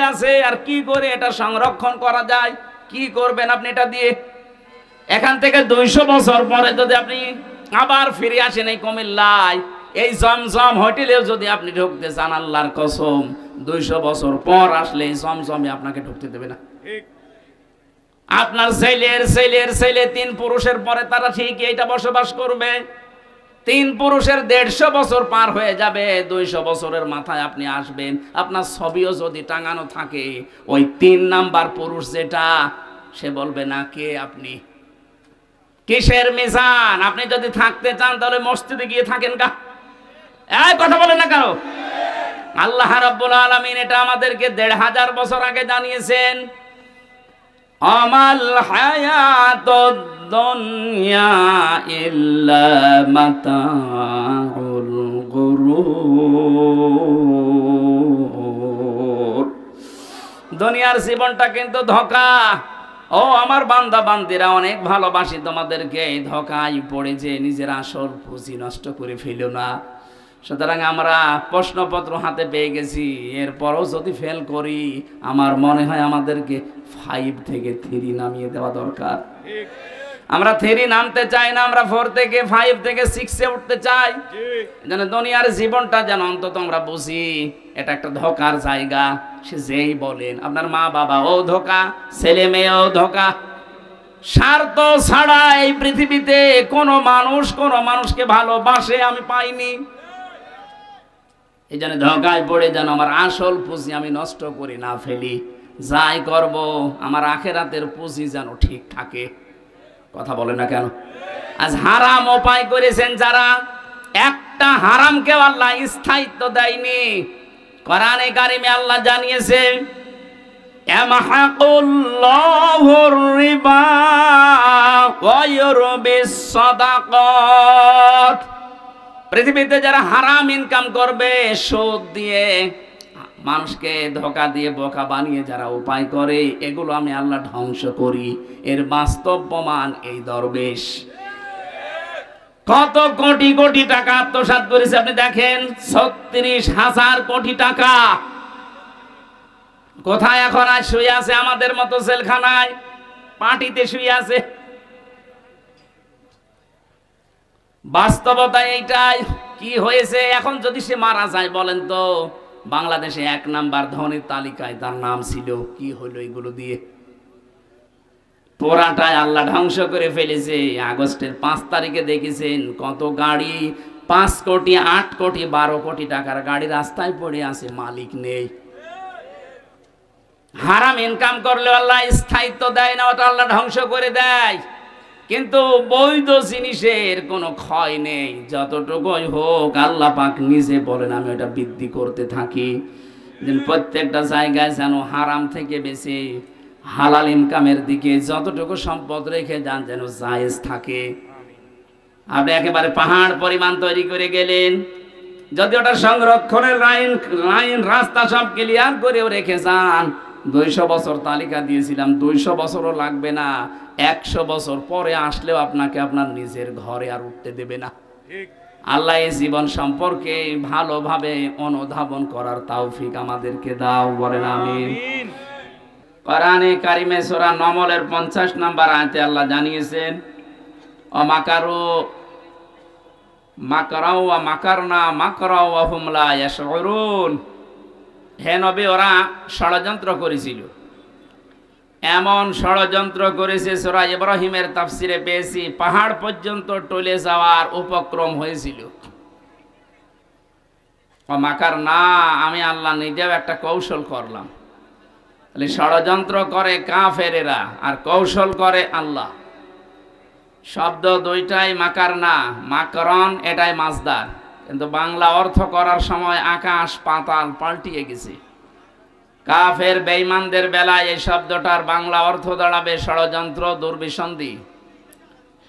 আছে। আর কি করে এটা সংরক্ষণ করা যায়? কি করবেন আপনি এটা দিয়ে? এখান থেকে 200 বছর পরে যদি আপনি আবার ফিরে আসেন এই কুমিল্লায়, এই জমজম হোটেলেও যদি আপনি ঢুকতে চান, আল্লাহর কসম 200 বছর পর আসলে এই জমজমে আপনাকে ঢুকতে দেবে না। আপনার ছেলের 3 পুরুষের পরে তারা ঠিকই এটা বসবাস করবে। 3 পুরুষের 150 বছর পার হয়ে যাবে, 200 বছরের মাথায় আপনি আসবেন। আপনার ছবিও যদি টাঙানো থাকে, ওই 3 নাম্বার পুরুষ যেটা, সে বলবে না কে আপনি, কিসের মিজান? আপনি যদি থাকতে চান তাহলে মসজিদে গিয়ে থাকেন গা। এই কথা বলেন না কেন? আল্লাহ রাব্বুল আলামিন এটা আমাদেরকে 1500 বছর আগে জানিয়েছেন। আমাল হায়াতুদ দুনিয়া ইল্লা মাতাউল গুরুর। দুনিয়ার জীবনটা কিন্তু ধোঁকা। ও আমার বান্দা বান্দিরা, অনেক ভালোবাসি তোমাদেরকে, এই ধোঁকায় পড়ে যে নিজের আসল পুঁজি নষ্ট করে ফেলো না। সুতরাং আমরা প্রশ্নপত্র হাতে পেয়ে গেছি, এরপরও যদি ফেল করি আমার মনে হয় আমাদেরকে 5 থেকে 3 নামিয়ে দেওয়া দরকার। আমরা 3 নামতে চাই না, আমরা 4 থেকে 5 থেকে 6-এ উঠতে চাই। যেন দুনিয়ার জীবনটা যেন অন্তত আমরা বুঝি এটা একটা ধোঁকার জায়গা। সে যেই বলেন, আপনার মা বাবাও ধোঁকা, ছেলে মেয়েও ধোঁকা। স্বার্থ ছাড়া এই পৃথিবীতে কোনো মানুষকে ভালোবাসে আমি পাইনি। এই জন্য ধোঁকায় পড়ে যেন আমার আসল পুঁজি আমি নষ্ট করে না ফেলি। যাই করব আমার আখেরাতের পুঁজি যেন ঠিক থাকে। কথা বলে না কেন? আজ হারাম উপায় করেছেন যারা, একটা হারামকেও আল্লাহ স্থায়িত্ব দেয়নি। কোরআনে কারিমে আল্লাহ জানিয়েছেন, ইয়ামহাকুল্লাহুর রিবা ওয়া ইউরবিস সাদাকাত। পৃথিবীতে যারা হারাম ইনকাম করবে, সুদ দিয়ে, মানুষকে ধোঁকা দিয়ে বোকা বানিয়ে যারা উপায় করে, এগুলো আমি আল্লাহ ধ্বংস করি। এর বাস্তব প্রমাণ এই দরবেশ কত কোটি কোটি টাকা আত্মসাৎ করেছে আপনি দেখেন। 36,000 কোটি টাকা কোথায় এখন আজ শুয়ে আছে? আমাদের মতো জেলখানায়, পার্টিতে শুয়ে আছে। বাস্তবতা এইটাই। কি হয়েছে এখন? যদি সে মারা যায়, বলেন তো, বাংলাদেশে 1 নাম্বার ধনীর তালিকায় তার নাম ছিল, কি হলো এগুলো দিয়ে? পোড়াটাই আল্লাহ ধ্বংস করে ফেলেছে। আগস্টের 5 তারিখে দেখেছেন কত গাড়ি, 5 কোটি, 8 কোটি, 12 কোটি টাকার গাড়ি রাস্তায় পড়ে আছে, মালিক নেই। হারাম ইনকাম করলে আল্লাহ স্থায়িত্ব দেয় না, ওটা আল্লাহ ধ্বংস করে দেয়। কিন্তু বৈধ জিনিসের কোনো ক্ষয় নেই, যতটুকুই হোক আল্লাহ পাক নিজে বলেন আমি ওটা বৃদ্ধি করতে থাকি। যেন প্রত্যেকটা জায়গায় যেন হারাম থেকে বেশি হালাল ইনকামের দিকে যতটুকু সম্পদ রেখে যান যেন জায়েজ থাকে। আপনি একেবারে পাহাড় পরিমাণ তৈরি করে গেলেন, যদি ওটা সংরক্ষণের লাইন রাস্তা সব ক্লিয়ার করেও রেখে যান, 200 বছর তালিকা দিয়েছিলাম, 200 বছরও লাগবে না, 100 বছর পরে আসলেও আপনাকে আপনার নিজের ঘরে আর উঠতে দেবে না। আল্লাহ এই জীবন সম্পর্কে ভালোভাবে অনুধাবন করার তৌফিক আমাদেরকে দাও, বলেন আমিন। কোরআনে কারিমে সূরা নমলের 50 নম্বর আয়াতে আল্লাহ জানিয়েছেন, অমাকারু মাকরাও ওয়া মাকারনা মাকরাও ওয়া হুম লা ইয়াশউরুন। হে নবী, ওরা ষড়যন্ত্র করেছিল, এমন ষড়যন্ত্র করেছে, সূরা ইব্রাহিমের তাফসিরে পেয়েছি পাহাড় পর্যন্ত টলে যাওয়ার উপক্রম হয়েছিল। মাকার না, আমি আল্লাহ নিজেও একটা কৌশল করলাম। তাহলে ষড়যন্ত্র করে কাফেরেরা আর কৌশল করে আল্লাহ। শব্দ দুইটাই মাকার না, মাকরন এটাই মাসদার, কিন্তু বাংলা অর্থ করার সময় আকাশ পাতাল পাল্টিয়ে গেছে। কাফের বেঈমানদের বেলায় এই শব্দটার বাংলা অর্থ দাঁড়াবে ষড়যন্ত্র, দুর্বিসন্ধি,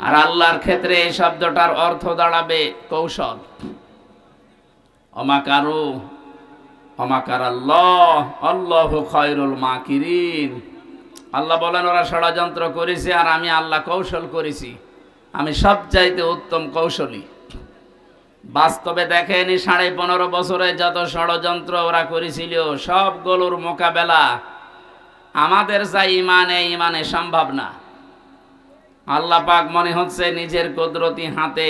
আর আল্লাহর ক্ষেত্রে এই শব্দটার অর্থ দাঁড়াবে কৌশল। অমাকারু অমাকার আল্লাহ আল্লাহু খায়রুল মাকিরিন। আল্লাহ বলেন ওরা ষড়যন্ত্র করেছে আর আমি আল্লাহ কৌশল করেছি, আমি সবচাইতে উত্তম কৌশলী। বাস্তবে দেখেনি 15.5 বছরে যত ষড়যন্ত্র ওরা করেছিল সবগুলোর মোকাবেলা আমাদের যা ইমানে সম্ভব না। আল্লাহ পাক মনে হচ্ছে নিজের কুদরতি হাতে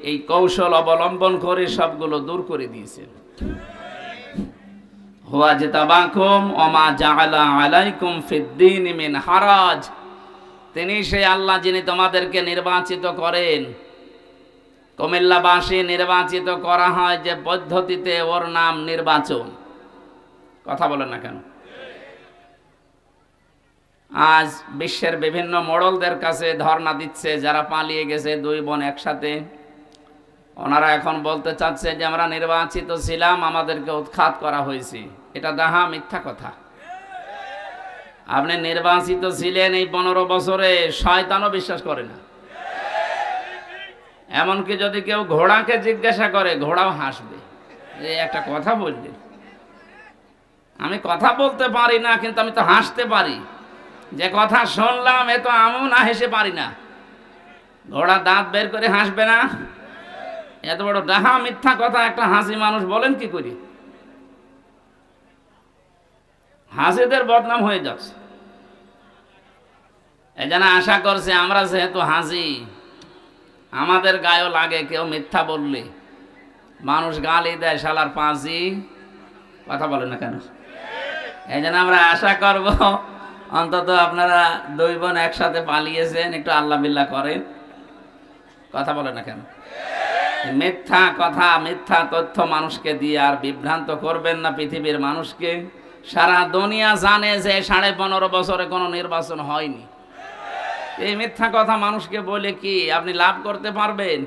এই কৌশল অবলম্বন করে সবগুলো দূর করে দিয়েছেন। হুয়া জিতাবাকুম ওমা জাআলা আলাইকুম ফিদ্দীন মিন হারাজ। তিনি সেই আল্লাহ যিনি তোমাদেরকে নির্বাচিত করেন। কুমিল্লাবাসী নির্বাচিত করা হয় যে পদ্ধতিতে, ওর নাম নির্বাচন। কথা বলেন না কেন? আজ বিশ্বের বিভিন্ন মোড়লদের কাছে ধর্ণা দিচ্ছে যারা পালিয়ে গেছে, 2 বোন একসাথে। ওনারা এখন বলতে চাচ্ছে যে আমরা নির্বাচিত ছিলাম, আমাদেরকে উৎখাত করা হয়েছে। এটা ডাহা মিথ্যা কথা। আপনি নির্বাচিত ছিলেন এই 15 বছরে, শয়তানও বিশ্বাস করে না। এমনকি যদি কেউ ঘোড়াকে জিজ্ঞাসা করে, ঘোড়াও হাসবে। এই একটা কথা বললেন, আমি কথা বলতে পারি না কিন্তু আমি তো হাসতে পারি। যে কথা শুনলাম এ তো আমিও না হেসে পারি না। ঘোড়া দাঁত বের করে হাসবে না? এত বড় ডাহা মিথ্যা কথা একটা হাসি মানুষ বলেন কি করি? হাসিদের বদনাম হয়ে যাচ্ছে। এই জন্য আশা করছে আমরা যেহেতু হাসি, আমাদের গায়েও লাগে কেউ মিথ্যা বললে। মানুষ গালি দেয়, শালার পাঁচি, কথা বলে না কেন? এই জন্য আমরা আশা করব অন্তত আপনারা দুই বোন একসাথে পালিয়েছেন, একটু আল্লাহ বিল্লাহ করেন, কথা বলে না কেন? মিথ্যা কথা, মিথ্যা তথ্য মানুষকে দিয়ে আর বিভ্রান্ত করবেন না পৃথিবীর মানুষকে। সারা দুনিয়া জানে যে 15.5 বছরে কোনো নির্বাচন হয়নি। এই মিথ্যা কথা মানুষকে বলে কি আপনি লাভ করতে পারবেন?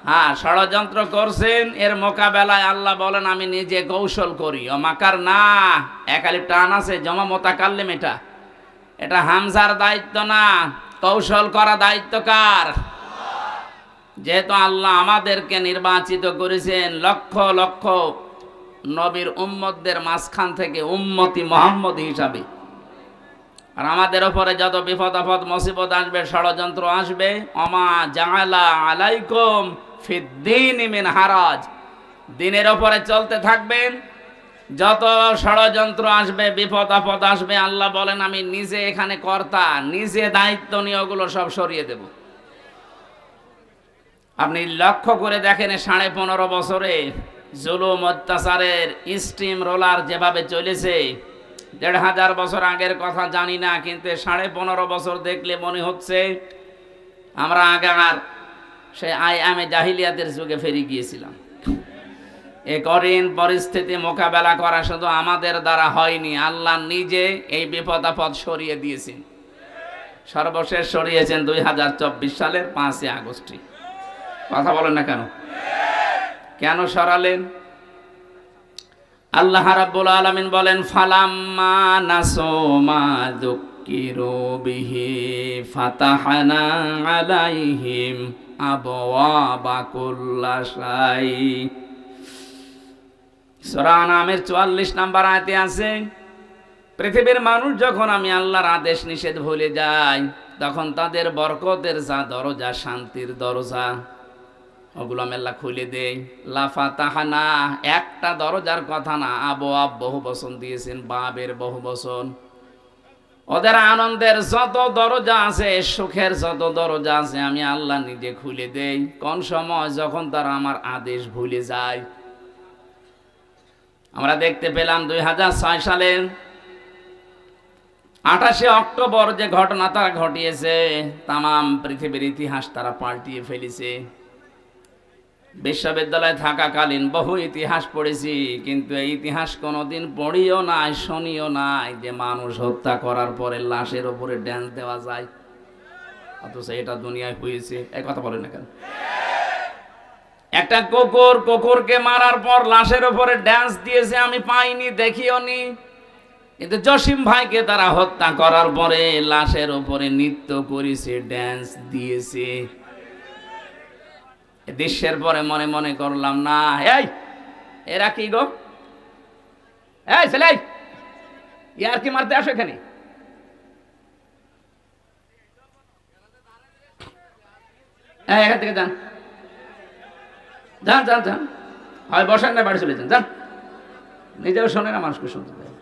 হ্যাঁ, ষড়যন্ত্র করছেন, এর মোকাবেলায় আল্লাহ বলেন আমি নিজে কৌশল করি। ও মাকার না, একালি টান আছে জমা মোতাকাল্লিম, এটা হামজার দায়িত্ব না, কৌশল করা দায়িত্ব কার? যেহেতু আল্লাহ আমাদেরকে নির্বাচিত করেছেন লক্ষ লক্ষ নবীর উম্মতদের মাঝখান থেকে উম্মতি মুহাম্মদ হিসাবে, আর আমাদের উপরে যত বিপদ আপদ মুসিবত আসবে, ষড়যন্ত্র আসবে, ওমা জাআলা আলাইকুম ফিদ্দীনি মিন হারাজ, দিনের উপরে চলতে থাকবেন। যত ষড়যন্ত্র আসবে, বিপদ আপদ আসবে, আল্লাহ বলেন আমি নিজে এখানে কর্তা, নিজে দায়িত্ব নিয়ে ওগুলো সব সরিয়ে দেব। আপনি লক্ষ্য করে দেখেন 15.5 বছরে জুলুম অত্যাচারের স্টিম রোলার যেভাবে চলেছে, 1500 বছর আগের কথা জানি না, কিন্তু 15.5 বছর দেখলে মনে হচ্ছে আমরা আগার সেই আইয়ামে জাহিলিয়াতের যুগে ফিরে গিয়েছিলাম। এই কঠিন পরিস্থিতি মোকাবেলা করা শুধু আমাদের দ্বারা হয়নি, আল্লাহ নিজে এই বিপদ আপদ সরিয়ে দিয়েছেন। সর্বশেষ সরিয়েছেন 2024 সালের 5 আগস্ট। কথা বলেন না কেন? কেন সরালেন? আল্লাহ রাব্বুল আলামিন বলেন ফালাম্মা নাসু মা যুক্কিরু বিহি ফাতাহনা আলাইহিম আবওয়াবা কুল্লা শাই। সূরা আনামের 44 নম্বর আয়াতে আছে, পৃথিবীর মানুষ যখন আমি আল্লাহর আদেশ নিষেধ ভুলে যায়, তখন তাদের বরকতের যা দরজা, শান্তির দরজা, ওগুলো আমি আল্লাহ খুলে দেই। লাফাতাহানা, একটা দরজার কথা না, আবওয়াব বহু বচন দিয়েছেন, বাবের বহু বচন। ওদের আনন্দের যত দরজা আছে, সুখের যত দরজা আছে, আমি আল্লাহ নিজে খুলে দেই। কোন সময়? যখন তারা আমার আদেশ ভুলে যায়। আমরা দেখতে পেলাম 2006 সালের 28শে অক্টোবর যে ঘটনা তারা ঘটিয়েছে, তামাম পৃথিবীর ইতিহাস তারা পাল্টিয়ে ফেলেছে। বিশ্ববিদ্যালয়ে থাকাকালীন বহু ইতিহাস পড়েছি, কিন্তু এই ইতিহাস কোনোদিন পড়িও নাই, শুনিও নাই যে মানুষ হত্যা করার পরে লাশের ওপরে ড্যান্স দেওয়া যায়, অথচ এটা দুনিয়ায় হয়েছে। এই কথা বলে না কেন? একটা কুকুরকে মারার পর লাশের ওপরে ড্যান্স দিয়েছে, আমি পাইনি, দেখিও নি। কিন্তু জসিম ভাইকে তারা হত্যা করার পরে লাশের ওপরে নৃত্য করেছে, ড্যান্স দিয়েছে। দৃশ্যের পরে মনে মনে করলাম, না এই এরা কি গো, এই ছেলে ইয়ার কি মারতে আসো এখানে? এখান থেকে যান, যান যান যান, হয় বসেন না বাড়ি চলে যান, যান। নিজেও শোনে না, মানুষকে শুনতে দেয়।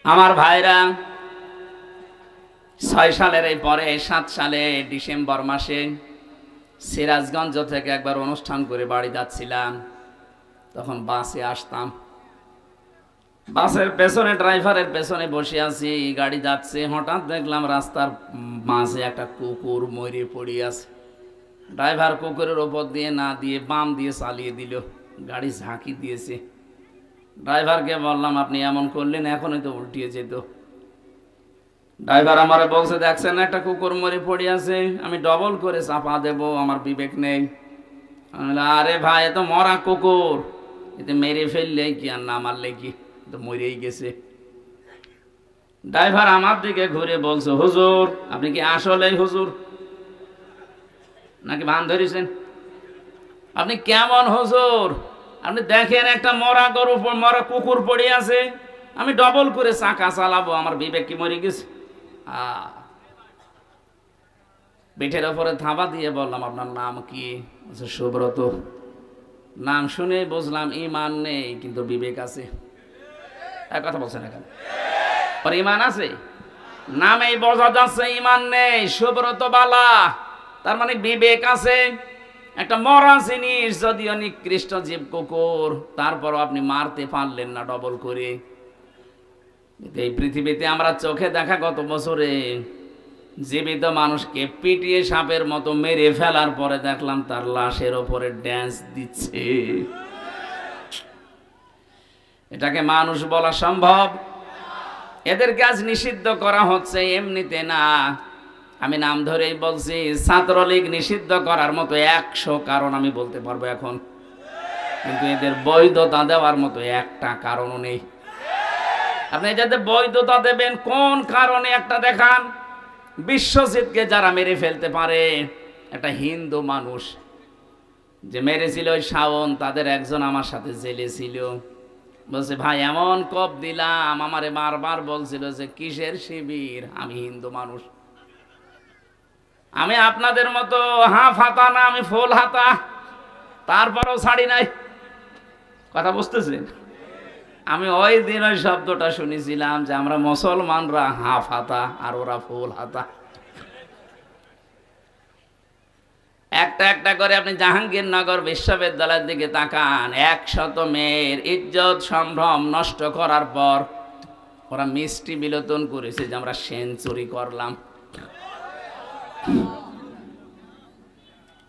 আমার ভাইরা, 6 সালের এই পরে 7 সালে ডিসেম্বর মাসে সিরাজগঞ্জ থেকে একবার অনুষ্ঠান করে বাড়ি যাচ্ছিলাম। তখন বাসে আসতাম, বাসের পেছনে ড্রাইভারের পেছনে বসে আছি, গাড়ি যাচ্ছে। হঠাৎ দেখলাম রাস্তার মাঝে একটা কুকুর মরে পড়ে আছে। ড্রাইভার কুকুরের ওপর দিয়ে না দিয়ে বাম দিয়ে চালিয়ে দিল, গাড়ি ঝাঁকি দিয়েছে। ড্রাইভারকে বললাম আপনি এমন করলেন, এখনই তো উল্টিয়ে যেত। ড্রাইভার আমারে বলছে, দেখছেন না একটা কুকুর মরে পড়ে আছে, আমি ডবল করে চাপা দেব, আমার বিবেক নেই। আরে ভাই, এ তো মরা কুকুর, এতে মেরে ফেললে কি আর না মারলে কি, তো মরেই গেছে। ড্রাইভার আমার দিকে ঘুরে বলছে, হুজুর আপনি কি আসলেই হুজুর নাকি ভান ধরেছেন? আপনি কেমন হুজুর? আপনি দেখেন একটা মরা গরু, মরা কুকুর পড়ে আছে, আমি ডবল করে চাকা চালাবো, আমার বিবেক কি মরে গেছে? পিঠের ওপরে থাবা দিয়ে বললাম, আপনার নাম কি? সুব্রত। নাম শুনে বুঝলাম ইমান নেই কিন্তু বিবেক আছে। এক কথা বলছেন এখানে, আর ইমান আছে? নামেই বোঝা যাচ্ছে ইমান নেই। সুব্রত বালা, তার মানে বিবেক আছে। একটা মরা জিনিস, যদিও নিকৃষ্ট জীব কুকুর, তারপরও আপনি মারতে পারলেন না ডবল করে। এই পৃথিবীতে আমরা চোখে দেখা গত বছরে জীবিত মানুষকে পিটিয়ে সাপের মতো মেরে ফেলার পরে দেখলাম তার লাশের ওপরে ড্যান্স দিচ্ছে। এটাকে মানুষ বলা সম্ভব? এদের কাজ নিষিদ্ধ করা হচ্ছে এমনিতে না, আমি নাম ধরেই বলছি। ছাত্রলীগ নিষিদ্ধ করার মতো 100 কারণ আমি বলতে পারবো এখন, কিন্তু এদের বৈধতা দেওয়ার মতো একটা কারণও নেই। আপনি যাদের বৈধতা দেবেন কোন কারণে একটা দেখান। বিশ্বজিৎকে যারা মেরে ফেলতে পারে, একটা হিন্দু মানুষ যে মেরেছিল ওই শাওন, তাদের একজন আমার সাথে জেলে ছিল। বলছে ভাই এমন কোপ দিলাম, আমারে বারবার বলছিল যে কিসের শিবির, আমি হিন্দু মানুষ। আমি আপনাদের মতো হাফ হাতা না, আমি ফুল হাতা, তারপরও ছাড়ি নাই। কথা বুঝতেছেন? আমি ওই দিন ওই শব্দটা শুনেছিলাম যে আমরা মুসলমানরা হাফ হাতা আর ওরা ফুল হাতা। একটা একটা করে আপনি জাহাঙ্গীরনগর বিশ্ববিদ্যালয়ের দিকে তাকান, 100 মেয়ের ইজ্জত সম্ভ্রম নষ্ট করার পর ওরা মিষ্টি বিলোচন করেছে যে আমরা সেঞ্চুরি করলাম।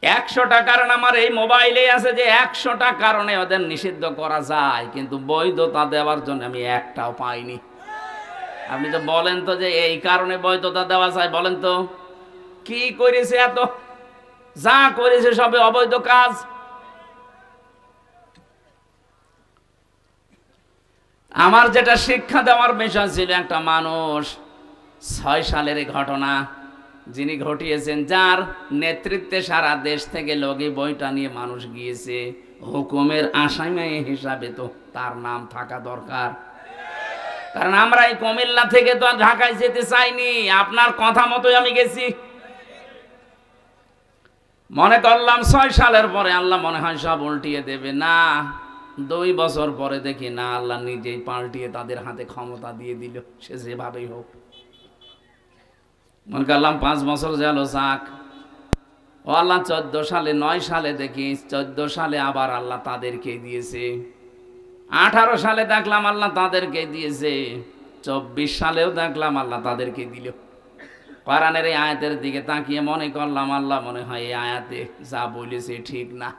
100টা কারণ আমার এই মোবাইলে আছে যে 100টা কারণে ওদের নিষিদ্ধ করা যায়, কিন্তু বৈধতা দেওয়ার জন্য আমি একটাও পাইনি। আপনি তো বলেন তো যে এই কারণে বৈধতা দেওয়া যায়, বলেন তো কি করেছে? এত যা করেছে সবে অবৈধ কাজ। আমার যেটা শিক্ষা দেওয়ার বিষয় ছিল, একটা মানুষ 6 সালের ঘটনা যিনি ঘটিয়েছেন, যার নেতৃত্বে সারা দেশ থেকে লগি বইটা নিয়ে মানুষ গিয়েছে, হুকুমের আসামি হিসাবে তো তার নাম থাকা দরকার। কারণ আমরা এই কুমিল্লা থেকে তো আর ঢাকায় যেতে চাইনি, আপনার কথা মতোই আমি গেছি। মনে করলাম 6 সালের পরে আল্লাহ মনে হয় সব উল্টিয়ে দেবে, না 2 বছর পরে দেখি না, আল্লাহ নিজেই পাল্টিয়ে তাদের হাতে ক্ষমতা দিয়ে দিল, সে যেভাবেই হোক। মনে করলাম 5 বছর গেল যাক, ও আল্লাহ 14 সালে 9 সালে দেখি 14 সালে আবার আল্লাহ তাদেরকে দিয়েছে, 18 সালে দেখলাম আল্লাহ তাদেরকে দিয়েছে, 24 সালেও দেখলাম আল্লাহ তাদেরকে দিল। কোরআনের এই আয়াতের দিকে তাকিয়ে মনে করলাম আল্লাহ মনে হয় এই আয়াতে যা বলেছে ঠিক না।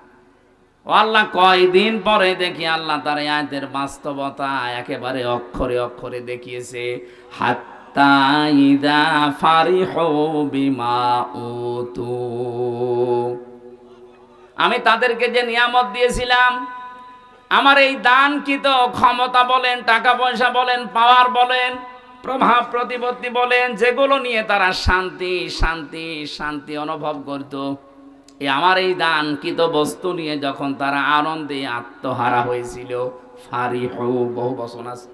ও আল্লাহ কয়দিন পরে দেখি আল্লাহ তার এই আয়াতের বাস্তবতা একেবারে অক্ষরে অক্ষরে দেখিয়েছে। হাত্তা ইযা ফারিহু বিমা উতু, আমি তাদেরকে যে নিয়ামত দিয়েছিলাম, আমার এই দানকৃত ক্ষমতা বলেন, টাকা পয়সা বলেন, পাওয়ার বলেন, প্রভাব প্রতিপত্তি বলেন, যেগুলো নিয়ে তারা শান্তি শান্তি শান্তি অনুভব করত, আমার এই দানকৃত বস্তু নিয়ে যখন তারা আনন্দে আত্মহারা হয়েছিল, ফারিহু বহু বচন আছে,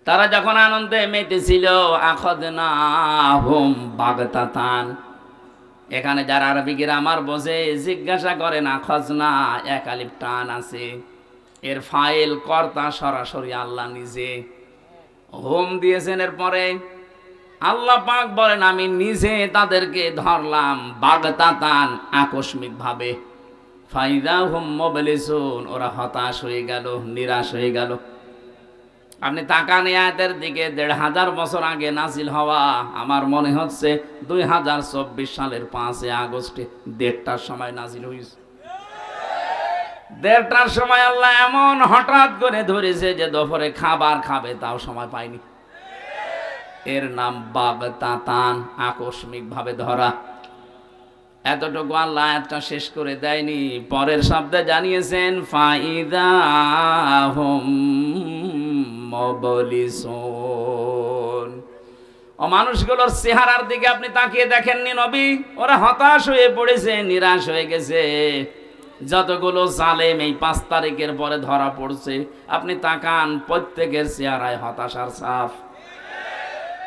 তারা যখন আনন্দে মেতেছিল, আখাযনাহুম বাগতাতান। এখানে যারা আরবি গ্রামার বোঝে জিজ্ঞাসা করেন, আখাযনা এক আলিফ টান আছে, এর ফাইল কর্তা সরাসরি আল্লাহ নিজে, হোম দিয়েছেন। এরপরে আল্লাহ পাক বলেন আমি নিজে তাদেরকে ধরলাম বাগতাতান, আকস্মিক ভাবে। ফাইদা হুম মুবলিসুন, ওরা হতাশ হয়ে গেল, নিরাশ হয়ে গেল। আপনি তাকান আয়াতের দিকে, 1500 বছর আগে নাজিল হওয়া, আমার মনে হচ্ছে 2024 সালের 5 আগস্টে 1:30টার সময় নাজিল হয়েছে। 1:30টার সময় আল্লাহ এমন হঠাৎ করে ধরেছে যে দুপুরে খাবার খাবে তাও সময় পায়নি। এর নাম বাগতাতান, আকস্মিক ভাবে ধরা। এতটুকু আল্লাহ আয়াতটা শেষ করে দেয়নি, পরের শব্দে জানিয়েছেন ফাইদা হুম মুবলিসুন। ও মানুষগুলোর চেহারার দিকে আপনি তাকিয়ে দেখেননি নবী? ওরা হতাশ হয়ে পড়েছে, নিরাশ হয়ে গেছে। যতগুলো জালেম এই 5 তারিখের পরে ধরা পড়ছে, আপনি তাকান, প্রত্যেকের চেহারায় হতাশার ছাপ।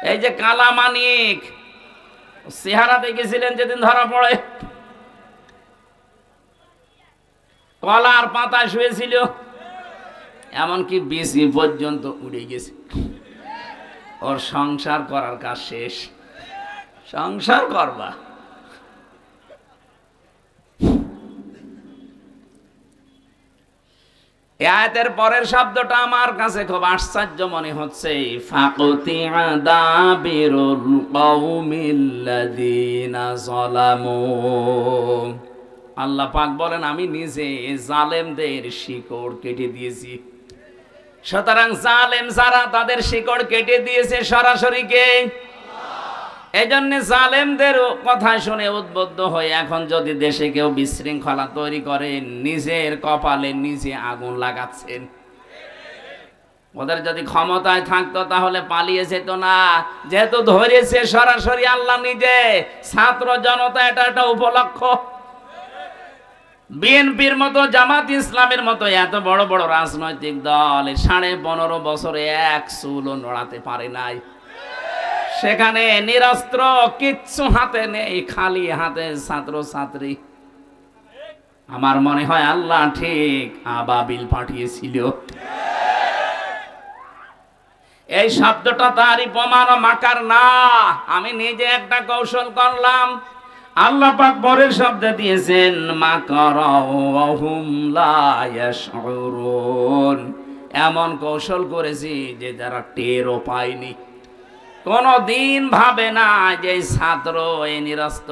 এই যে কালা মানিক চেহারা দেখেছিলেন যেদিন ধরা পড়ে, কলার পাতায় শুয়েছিল, এমনকি বিসি পর্যন্ত উড়ে গেছে। ওর সংসার করার কাজ শেষ। সংসার করবা, আয়াতের পরের শব্দটা আমার কাছে খুব আশ্চর্য মনে হচ্ছে, ফাকুতিআ দাবিরুল কওমিল্লাযীনা যালামু। আল্লাহ পাক বলেন আমি নিজে জালেমদের শিকড় কেটে দিয়েছি। সুতরাং জালেম যারা তাদের শিকড় কেটে দিয়েছে সরাসরি কে? এজন্য জালেমদের কথা শুনে উদ্বুদ্ধ হয়ে এখন যদি দেশে কেউ বিশৃঙ্খলা তৈরি করে, নিজের কপালে নিজে আগুন লাগাচ্ছেন। ওদের যদি ক্ষমতায় থাকতো তাহলে পালিয়ে যেত না, যেহেতু ধরেছে সরাসরি আল্লাহ নিজে। ছাত্র জনতা এটা একটা উপলক্ষ। বিএনপির মতো, জামাত ইসলামের মতো এত বড় বড় রাজনৈতিক দল 15.5 বছরে এক চুলও নড়াতে পারে নাই। সেখানে নিরস্ত্র, কিচ্ছু হাতে নেই, খালি হাতে ছাত্র ছাত্রী। আমার মনে হয় আল্লাহ ঠিক আবাবিল পাঠিয়েছিল। এই শব্দটা তারই প্রমাণ, মাকার না। আমি নিজে একটা কৌশল করলাম। আল্লাহ পাক পরের শব্দ দিয়েছেন মাকারাহুম লা ইয়াশউরুন। এমন কৌশল করেছি যে যারা টেরও পায়নি। কোনদিন ভাবে না যে ছাত্র এই নিরস্ত,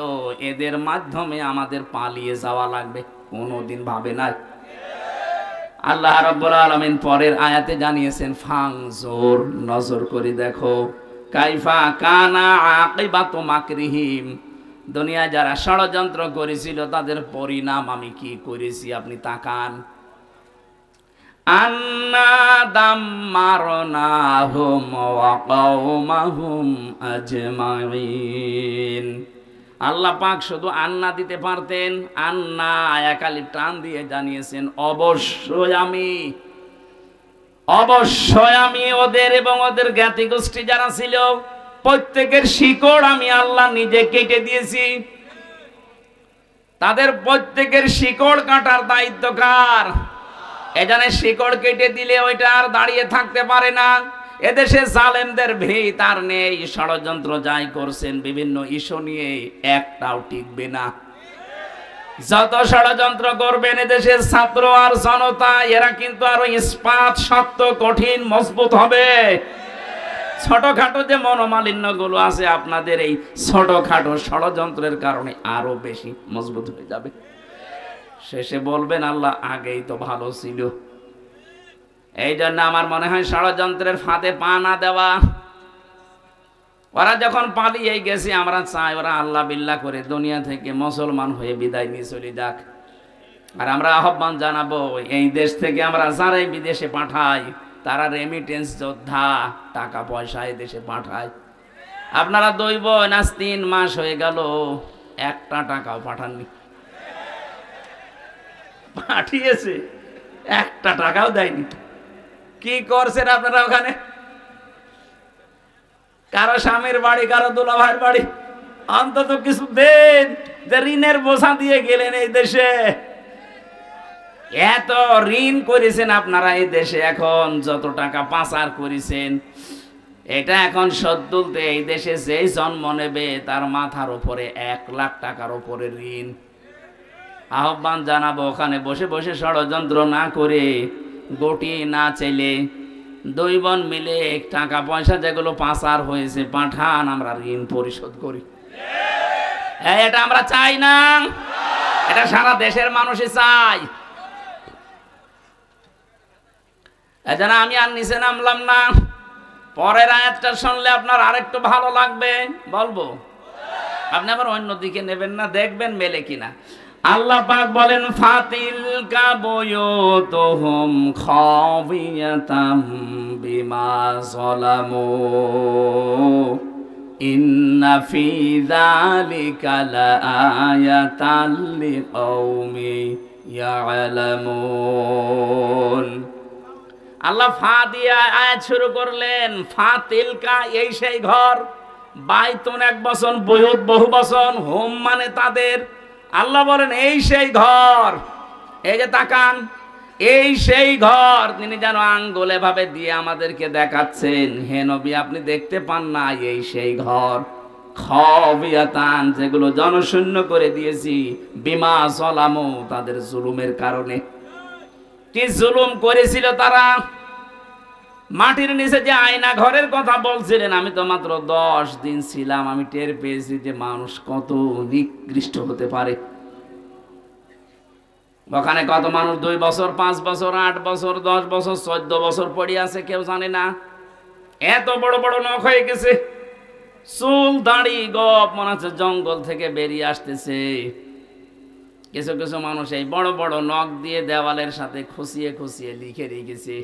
এদের মাধ্যমে আমাদের পালিয়ে যাওয়া লাগবে, কোনদিন ভাবে না। আল্লাহ রাব্বুল আলামিন পরের আয়াতে জানিয়েছেন ফাংজুর, নজর করে দেখো, কাইফা কানা আকিবাতু মাকরিহিম। দুনিয়ায় যারা ষড়যন্ত্র করেছিল তাদের পরিণাম আমি কি করেছি আপনি তাকান। আন্না দাম্মারনাহুম ওয়া কওমাহুম আজমাইন। আল্লাহ পাক শুধু আন্না দিতে পারতেন, আন্না একালি টান দিয়ে জানিয়েছেন অবশ্যই আমি ওদের এবং ওদের জ্ঞাতি গোষ্ঠী যারা ছিল প্রত্যেকের শিকড় আমি আল্লাহ নিজে কেটে দিয়েছি। তাদের প্রত্যেকের শিকড় কাটার দায়িত্ব কার? এজন্য শিকড় কেটে দিলে ওইটা আর দাঁড়িয়ে থাকতে পারে না। এদেশে জালেমদের ভিত আর নেই, ষড়যন্ত্র যাই করছেন বিভিন্ন ইস্যু নিয়ে একটাও টিকবে না। যত ষড়যন্ত্র করবেন এদেশের ছাত্র আর জনতা, এরা কিন্তু আরো ইস্পাত শক্ত কঠিন মজবুত হবে। ছোটখাটো যে মনোমালিন্য গুলো আছে আপনাদের এই ছোটখাটো ষড়যন্ত্রের কারণে আরো বেশি মজবুত হয়ে যাবে। শেষে বলবেন আল্লাহ আগেই তো ভালো ছিল। এই জন্য আমার মনে হয় ষড়যন্ত্রের ফাঁদে পা না দেওয়া। ওরা যখন পালিয়ে গেছে আমরা চাই ওরা আল্লাহ বিল্লাহ করে দুনিয়া থেকে মুসলমান হয়ে বিদায় নিয়ে চলে যাক। আর আমরা আহ্বান জানাবো এই দেশ থেকে আমরা যারাই বিদেশে পাঠাই তারা রেমিটেন্স যোদ্ধা, টাকা পয়সা এই দেশে পাঠায়। আপনারা 2 বোন আজ 3 মাস হয়ে গেল একটা টাকাও পাঠাননি। পাঠিয়েছে একটা টাকাও দেয়নি। কি করছেন আপনারা ওখানে? কারো স্বামীর বাড়ি, কারো দুলা ভাইয়ের বাড়ি, অন্তত কিছু দেন। যে ঋণের বোঝা দিয়ে গেলেন এই দেশে, এত ঋণ করেছেন আপনারা এই দেশে, এখন যত টাকা পাচার করেছেন এটা এখন শোধ তুলতে এই দেশে যেই জন্ম নেবে তার মাথার উপরে 1 লাখ টাকার উপরে ঋণ। আহ্বান জানাবো ওখানে বসে বসে ষড়যন্ত্র না করে, গটি না চাইলে 2 বোন মিলে টাকা পয়সা যেগুলো পাচার হয়েছে পাঠান, আমরা ঋণ পরিশোধ করি। এটা আমরা চাই না, এটা সারা দেশের মানুষই চাই। এজন্য আমি আর নিচে নামলাম না। পরের আয়াতটা শুনলে আপনার আরেকটু ভালো লাগবে, বলবো আপনি আবার অন্য দিকে নেবেন না, দেখবেন মেলে কিনা। আল্লাহ পাক বলেন ফাতিল কাবুয়ুতুহুম খাবিয়াতাম বিমা যালামু ইন্না ফি যালিকা লাআয়াতাল লিকাউমি ইয়ালামুন। আল্লাহ ফা দিয়ে আয়াত শুরু করলেন। ফাতিলকা, এই সেই ঘর, বাইতুন এক বচন, বুয়ুত বহু বচন, হোম মানে তাদের। আল্লাহ বলেন এই সেই ঘর, এই যে তাকান, এই সেই ঘর। তিনি যেন আঙ্গুল এভাবে দিয়ে আমাদেরকে দেখাচ্ছেন, হে নবী আপনি দেখতে পান না, এই সেই ঘর। খাবিয়াতান, যেগুলো জনশূন্য করে দিয়েছি, বিমা যালামু, তাদের জুলুমের কারণে। কি জুলুম করেছিল তারা? মাটির নিচে যে আয়না ঘরের কথা বলছিলেন, আমি তো মাত্র 10 দিন ছিলাম, আমি টের পেয়েছি যে মানুষ কত নিকৃষ্ট হতে পারে। ওখানে কত মানুষ 2 বছর, 5 বছর, 8 বছর, 10 বছর, 14 বছর পড়ে আছে, কেউ জানে না। এত বড় বড় নখ হয়ে গেছে, চুল দাড়ি গপ, মনে হচ্ছে জঙ্গল থেকে বেরিয়ে আসতেছে। কিছু কিছু মানুষ এই বড় বড় নখ দিয়ে দেওয়ালের সাথে খুশিয়ে খুশিয়ে লিখে রেখেছে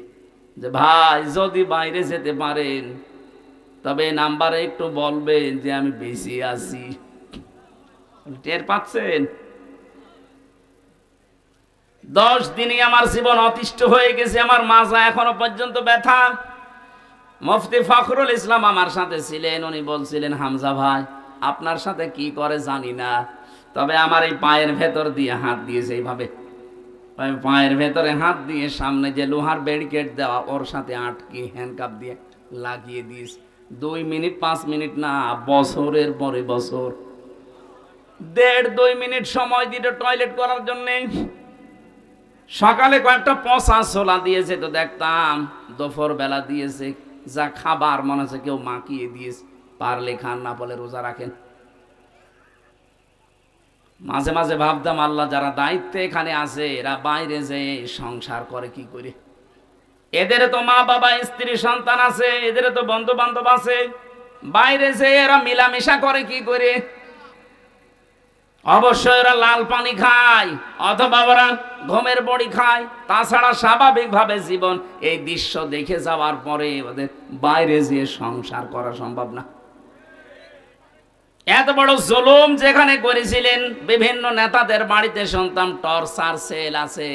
যে ভাই যদি বাইরে যেতে পারেন তবে নাম্বারে একটু বলবেন যে আমি বেশি আছি। টের পাচ্ছেন? 10 দিনই আমার জীবন অতিষ্ঠ হয়ে গেছে, আমার মাজা এখনো পর্যন্ত ব্যথা। মুফতি ফখরুল ইসলাম আমার সাথে ছিলেন, উনি বলছিলেন হামজা ভাই আপনার সাথে কি করে জানি না, তবে আমার এই পায়ের ভেতর দিয়ে হাত দিয়েছে এইভাবে, পায়ের ভেতরে হাত দিয়ে সামনে যে লোহার ব্যারিকেড দেওয়া ওর সাথে আটকে হ্যান্ডকাপ দিয়ে লাগিয়ে দিয়েছে। 2 মিনিট 5 মিনিট না, বছরের পরে বছর, 1.5-2 মিনিট সময় দিল টয়লেট করার জন্য। সকালে কয়েকটা পচা ছোলা দিয়েছে তো দেখতাম, দুপুর বেলা দিয়েছে, যা খাবার মনে হচ্ছে কেউ মাখিয়ে দিয়েছে, পারলে খান, না বলে রোজা রাখেন। মাঝে মাঝে ভাবতাম আল্লাহ যারা দায়িত্বে এখানে আছে এরা বাইরে যে সংসার করে কি করে? এদের তো মা বাবা স্ত্রী সন্তান আছে, এদের তো বন্ধু বান্ধব আছে, বাইরে যে এরা মিলামিশা করে কি করে? অবশ্যই এরা লাল পানি খায় অথবা ওরা ঘুমের বড়ি খায়, তাছাড়া স্বাভাবিকভাবে জীবন এই দৃশ্য দেখে যাওয়ার পরে ওদের বাইরে যেয়ে সংসার করা সম্ভব না। এত বড় জুলুম যেখানে করেছিলেন, বিভিন্ন নেতাদের বাড়িতে শুনতাম টর্চার সেল আছে,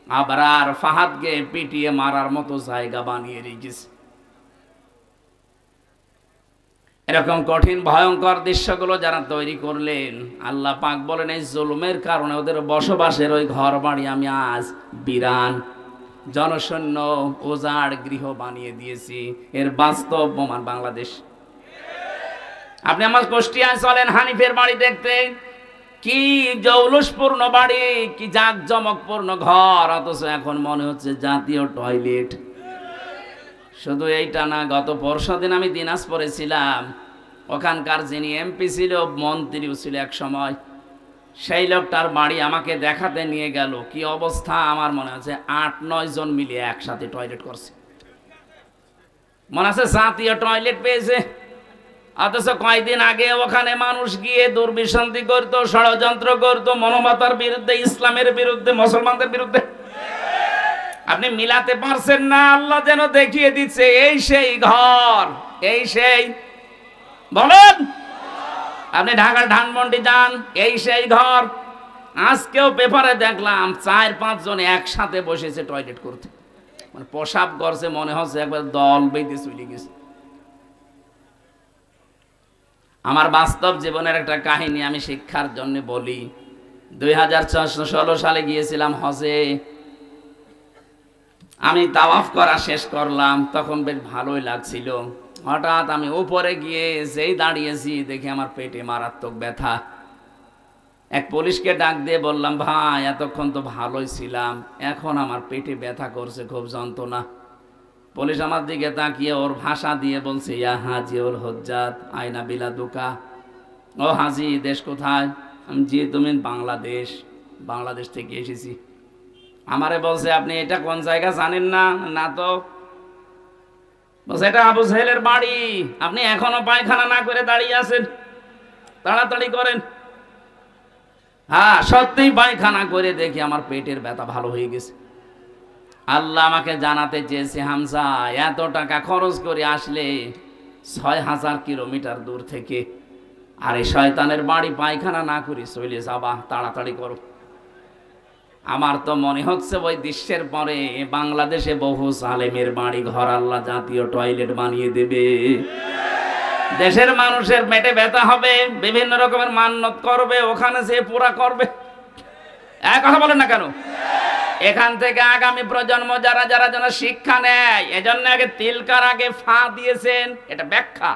আবরার ফাহাদকে পিটিয়ে মারার মতো জায়গা বানিয়ে রেখেছে। এরকম কঠিন ভয়ঙ্কর দৃশ্যগুলো যারা তৈরি করলেন, আল্লাহ পাক বলেন এই জুলুমের কারণে ওদের বসবাসের ওই ঘর বাড়ি আমি আজ বিরান, জনশূন্য, উজাড় গৃহ বানিয়ে দিয়েছি। এর বাস্তব প্রমাণ বাংলাদেশ। আপনি আমার কুষ্টিয়ায় চলেন, হানিফের বাড়ি দেখতে, কি জৌলুসপূর্ণ বাড়ি, কি জাঁকজমকপূর্ণ ঘর, অথচ এখন মনে হচ্ছে জাতীয় টয়লেট। শুধু এইটা না, গত পরশুদিন আমি দিনাজপুরে ছিলাম, ওখানকার যিনি এমপি ছিল, মন্ত্রীও ছিল এক সময়, সেই লোকটার বাড়ি আমাকে দেখাতে নিয়ে গেল। কি অবস্থা, আমার মনে হচ্ছে 8-9 জন মিলে একসাথে টয়লেট করছে, মনে আছে জাতীয় টয়লেট পেয়েছে। অথচ কয়েকদিন আগে ওখানে মানুষ গিয়ে দুর্বিসন্ধি করতো, ষড়যন্ত্র করতো মানবতার বিরুদ্ধে, ইসলামের বিরুদ্ধে, মুসলমানদের বিরুদ্ধে। আপনি মিলাতে পারছেন না, আল্লাহ যেন দেখিয়ে দিচ্ছে এই সেই ঘর, এই সেই, বলেন আপনি ঢাকার ধানমন্ডি যান, এই সেই ঘর। আজকেও পেপারে দেখলাম 4-5 জন একসাথে বসেছে টয়লেট করতে, মানে প্রসাব করছে, মনে হচ্ছে একবার দল বেঁধে চলে গেছে। আমার বাস্তব জীবনের একটা কাহিনী আমি শিক্ষার জন্য বলি। 2016 সালে গিয়েছিলাম হজে, আমি তাওয়াফ করা শেষ করলাম, তখন বেশ ভালোই লাগছিল। হঠাৎ আমি উপরে গিয়ে যেই দাঁড়িয়েছি দেখি আমার পেটে মারাত্মক ব্যথা। এক পুলিশকে ডাক দিয়ে বললাম, ভাই এতক্ষণ তো ভালোই ছিলাম, এখন আমার পেটে ব্যথা করছে, খুব যন্ত্রণা। পুলিশ আমার দিকে তাকিয়ে ওর ভাষা দিয়ে বলছে, ইয়া হাজি ওর হজ্জাত আয়না বিলা দুকা। ও হাজি, দেশ কোথায়? আমি জি, তুমি বাংলাদেশ। বাংলাদেশ থেকে এসেছি। আমারে বলছে, আপনি এটা কোন জায়গা জানেন না? না তো। বলছে এটা আবু সাহেলের বাড়ি, আপনি এখনো পায়খানা না করে দাঁড়িয়ে আছেন। তাড়াতাড়ি করেন। হ্যাঁ, সত্যিই পায়খানা করে দেখি আমার পেটের ব্যথা ভালো হয়ে গেছে। আল্লাহ আমাকে জানাতে চেয়েছে, হামজা এত টাকা খরচ করে আসলে ৬,০০০ কিলোমিটার দূর থেকে, আর এই শয়তানের বাড়ি পায়খানা না করি চলে যাবা, তাড়াতাড়ি করো। আমার তো মনে হচ্ছে ওই দৃশ্যের পরে বাংলাদেশে বহু জালেমের বাড়ি ঘর আল্লাহ জাতীয় টয়লেট বানিয়ে দেবে। দেশের মানুষের পেটে ব্যথা হবে, বিভিন্ন রকমের মান্যত করবে, ওখানে যে পুরা করবে। এক কথা বলেন না কেন? এখান থেকে আগামী প্রজন্ম যারা যারা যেন শিক্ষা নেয়, এজন্য আগে তিলকার আগে ফা দিয়েছেন, এটা ব্যাখ্যা।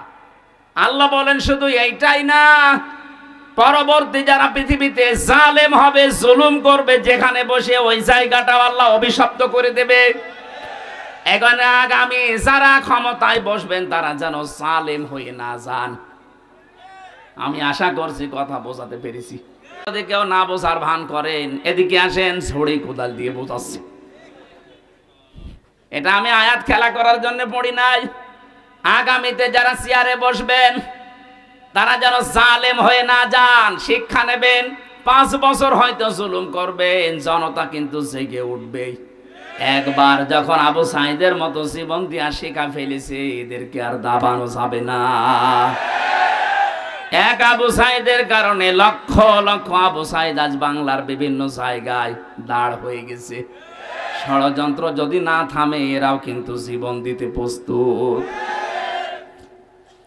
আল্লাহ বলেন শুধু এইটাই না, পরবর্তী যারা পৃথিবীতে জালেম হবে, জুলুম করবে, যেখানে বসে ওই জায়গাটাও আল্লাহ অভিশপ্ত করে দেবে। এখানে আগামী যারা ক্ষমতায় বসবেন তারা যেন জালেম হয়ে না যান। আমি আশা করছি কথা বোঝাতে পেরেছি। যদি কেউ না বোঝার ভান করেন, এদিকে আসেন, ছড়ি কোদাল দিয়ে বোঝাচ্ছি। এটা আমি আয়াত খেলা করার জন্য পড়ি নাই। আগামীতে যারা চেয়ারে বসবেন তারা যেন জালেম হয়ে না যান, শিক্ষা নেবেন। 5 বছর হয়তো জুলুম করবেন, জনতা কিন্তু জেগে উঠবে। একবার যখন আবু সাঈদের মতো জীবন দিয়া শিখা ফেলেছে, এদেরকে আর দাবানো যাবে না। এক আবু সাঈদের কারণে লক্ষ লক্ষ আবু সাঈদ আজ বাংলার বিভিন্ন জায়গায় দাঁড় হয়ে গেছে। ষড়যন্ত্র যদি না থামে, এরাও কিন্তু জীবন দিতে প্রস্তুত।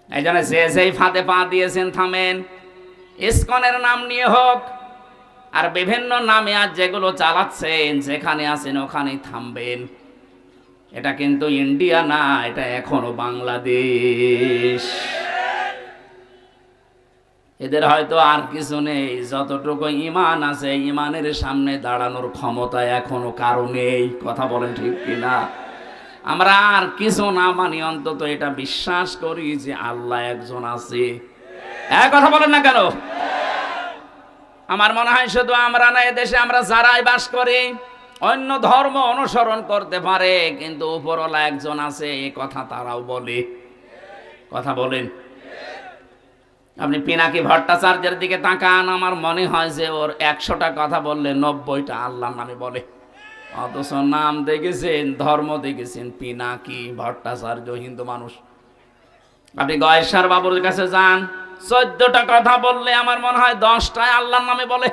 এই জন্য যে ফাঁদে পা দিয়েছেন থামেন। ইসকনের নাম নিয়ে হোক আর বিভিন্ন নামে আজ যেগুলো চালাচ্ছেন, যেখানে আছেন ওখানেই থামবেন। এটা কিন্তু ইন্ডিয়া না, এটা এখনো বাংলাদেশ। এদের হয়তো আর কিছু নেই, যতটুকু ঈমান আছে ঈমানের সামনে দাঁড়ানোর ক্ষমতা এখনো কারো নেই। কথা বলেন ঠিক কিনা? আমরা আর কিছু না মানি, অন্তত এটা বিশ্বাস করি যে আল্লাহ একজন আছে। এক কথা বলেন না কেন? আমার মনে হয় শুধু আমরা না, এদেশে আমরা যারাই বাস করি অন্য ধর্ম অনুসরণ করতে পারে, কিন্তু উপরওয়ালা একজন আছে, এই কথা তারাও বলে। কথা বলেন। আপনি পিনাকি ভট্টাচার্যের দিকে তাকান, আমার মনে হয় যে ওর 100টা কথা বললে 90টা আল্লাহর নামে বলে। অথচ নাম দেখেছেন, ধর্ম দেখেছেন পিনাকি ভট্টাচার্য, হিন্দু মানুষ। আপনি গয়েশ্বর বাবুর কাছে যান, 14টা কথা বললে আমার মনে হয় 10টায় আল্লাহর নামে বলে।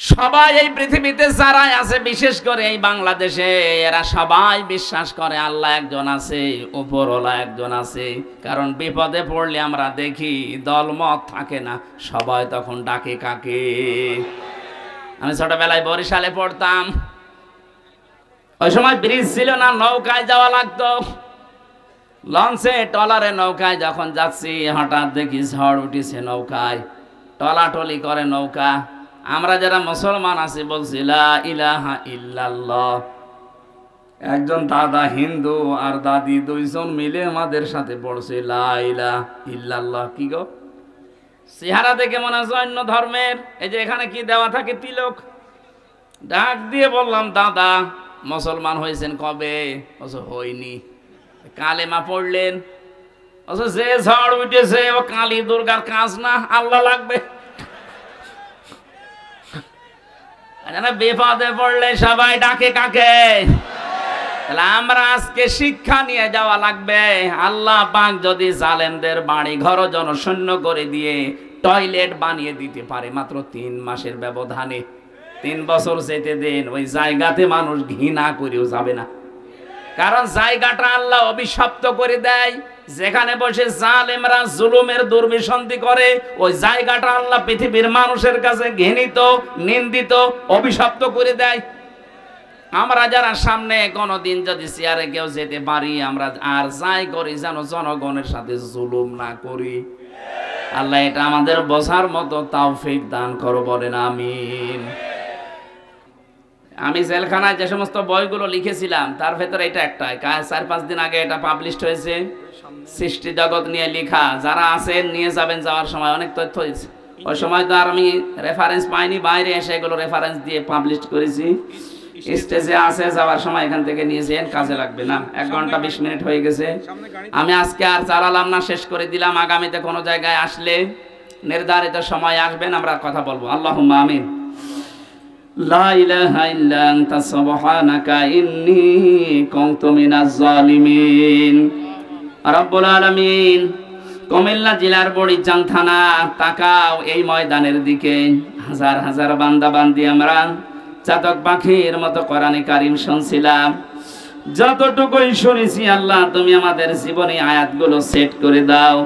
সবাই এই পৃথিবীতে যারাই আছে, বিশেষ করে এই বাংলাদেশে, এরা সবাই বিশ্বাস করে আল্লাহ একজন আছে, উপরওয়ালা একজন আছে। কারণ বিপদে পড়লে আমরা দেখি দলমত থাকে না, সবাই তখন ডাকে কাকে? আমি ছোটবেলায় বরিশালে পড়তাম, ওই সময় ব্রিজ ছিল না, নৌকায় যাওয়া লাগতো। লঞ্চে টলারে নৌকায় যখন যাচ্ছি, হঠাৎ দেখি ঝড় উঠেছে নৌকায়, টলাটলি করে নৌকা। আমরা যারা মুসলমান আছি বলছি লা ইলাহা ইল্লাল্লাহ। একজন দাদা হিন্দু আর দাদি দুইজন মিলে আমাদের সাথে পড়ছে লা ইলাহা ইল্লাল্লাহ। কি গো, চেহারা দেখে মনে হয় অন্য ধর্মের। এই যে এখানে কি দেওয়া থাকে, তিলক। ডাক দিয়ে বললাম, দাদা মুসলমান হয়েছেন কবে? হইনি। কালেমা পড়লেন? যে ঝড় উঠেছে ও কালী দুর্গার কাজ না, আল্লাহ লাগবে। বিপদে পড়লে সবাই ডাকে কাকে? তাহলে আমরা আজকে শিক্ষা নিয়ে যাওয়া লাগবে। আল্লাহ পাক যদি জালেমদের বাড়ি ঘর জনশূন্য করে দিয়ে টয়লেট বানিয়ে দিতে পারে মাত্র 3 মাসের ব্যবধানে, 3 বছর যেতে দেন, ওই জায়গাতে মানুষ ঘৃণা করেও যাবে না। কারণ জায়গাটা আল্লাহ অভিশপ্ত করে দেয়। যেখানে বসে জালেমরা জুলুমের দুর্বিসন্ধি করে, ওই জায়গাটা আল্লাহ পৃথিবীর মানুষের কাছে ঘৃণিত, নিন্দিত, অভিশপ্ত করে দেয়। আমরা যারা সামনে কোনোদিন যদি চেয়ারে কেউ যেতে পারি, আমরা আর যাই করি যেন জনগণের সাথে জুলুম না করি। আল্লাহ এটা আমাদের বোঝার মতো তৌফিক দান করো, বলেন আমিন। আমি জেলখানায় যে সমস্ত বইগুলো লিখেছিলাম তার ভেতরে এটা একটাই, 4-5 দিন আগে এটা পাবলিশড হয়েছে, সৃষ্টি জগৎ নিয়ে লেখা। যারা আছেন নিয়ে যাবেন, যাওয়ার সময় অনেক তথ্য হয়েছে। ওই সময় তো আর আমি রেফারেন্স পাইনি, বাইরে এসে এগুলো রেফারেন্স দিয়ে পাবলিশ করেছি। স্টেজে আছে, যাওয়ার সময় এখান থেকে নিয়েছেন, কাজে লাগবে না। 1 ঘন্টা 20 মিনিট হয়ে গেছে। আমি আজকে আর চালালাম না, শেষ করে দিলাম। আগামীতে কোনো জায়গায় আসলে নির্ধারিত সময় আসবেন, আমরা কথা বলবো। আল্লাহুম্মা আমিন। লা ইলাহা ইল্লা আনতা সুবহানাকা ইন্নী কুনতু মিনাজ জালিমিন। রব্বুল আলামিন, কুমিল্লা জেলার বড়িজান থানা, তাকাও এই ময়দানের দিকে। হাজার হাজার বান্দা বান্দি আমরা চাতক পাখির মতো কোরআনে কারীম শুনছিলাম। যতটুকুই শুনেছি আল্লাহ, তুমি আমাদের জীবনে আয়াতগুলো সেট করে দাও।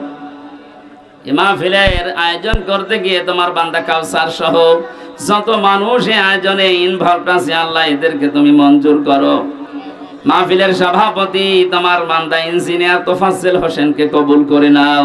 এই মাহফিলের আয়োজন করতে গিয়ে তোমার বান্দা কাউসার সহ যত মানুষ এই আয়োজনে ইনভলভ আছে আল্লাহ, এদেরকে তুমি মঞ্জুর করো। মাহফিলের সভাপতি তোমার বান্দা ইঞ্জিনিয়ার তোফাজ্জল হোসেনকে কবুল করে নাও।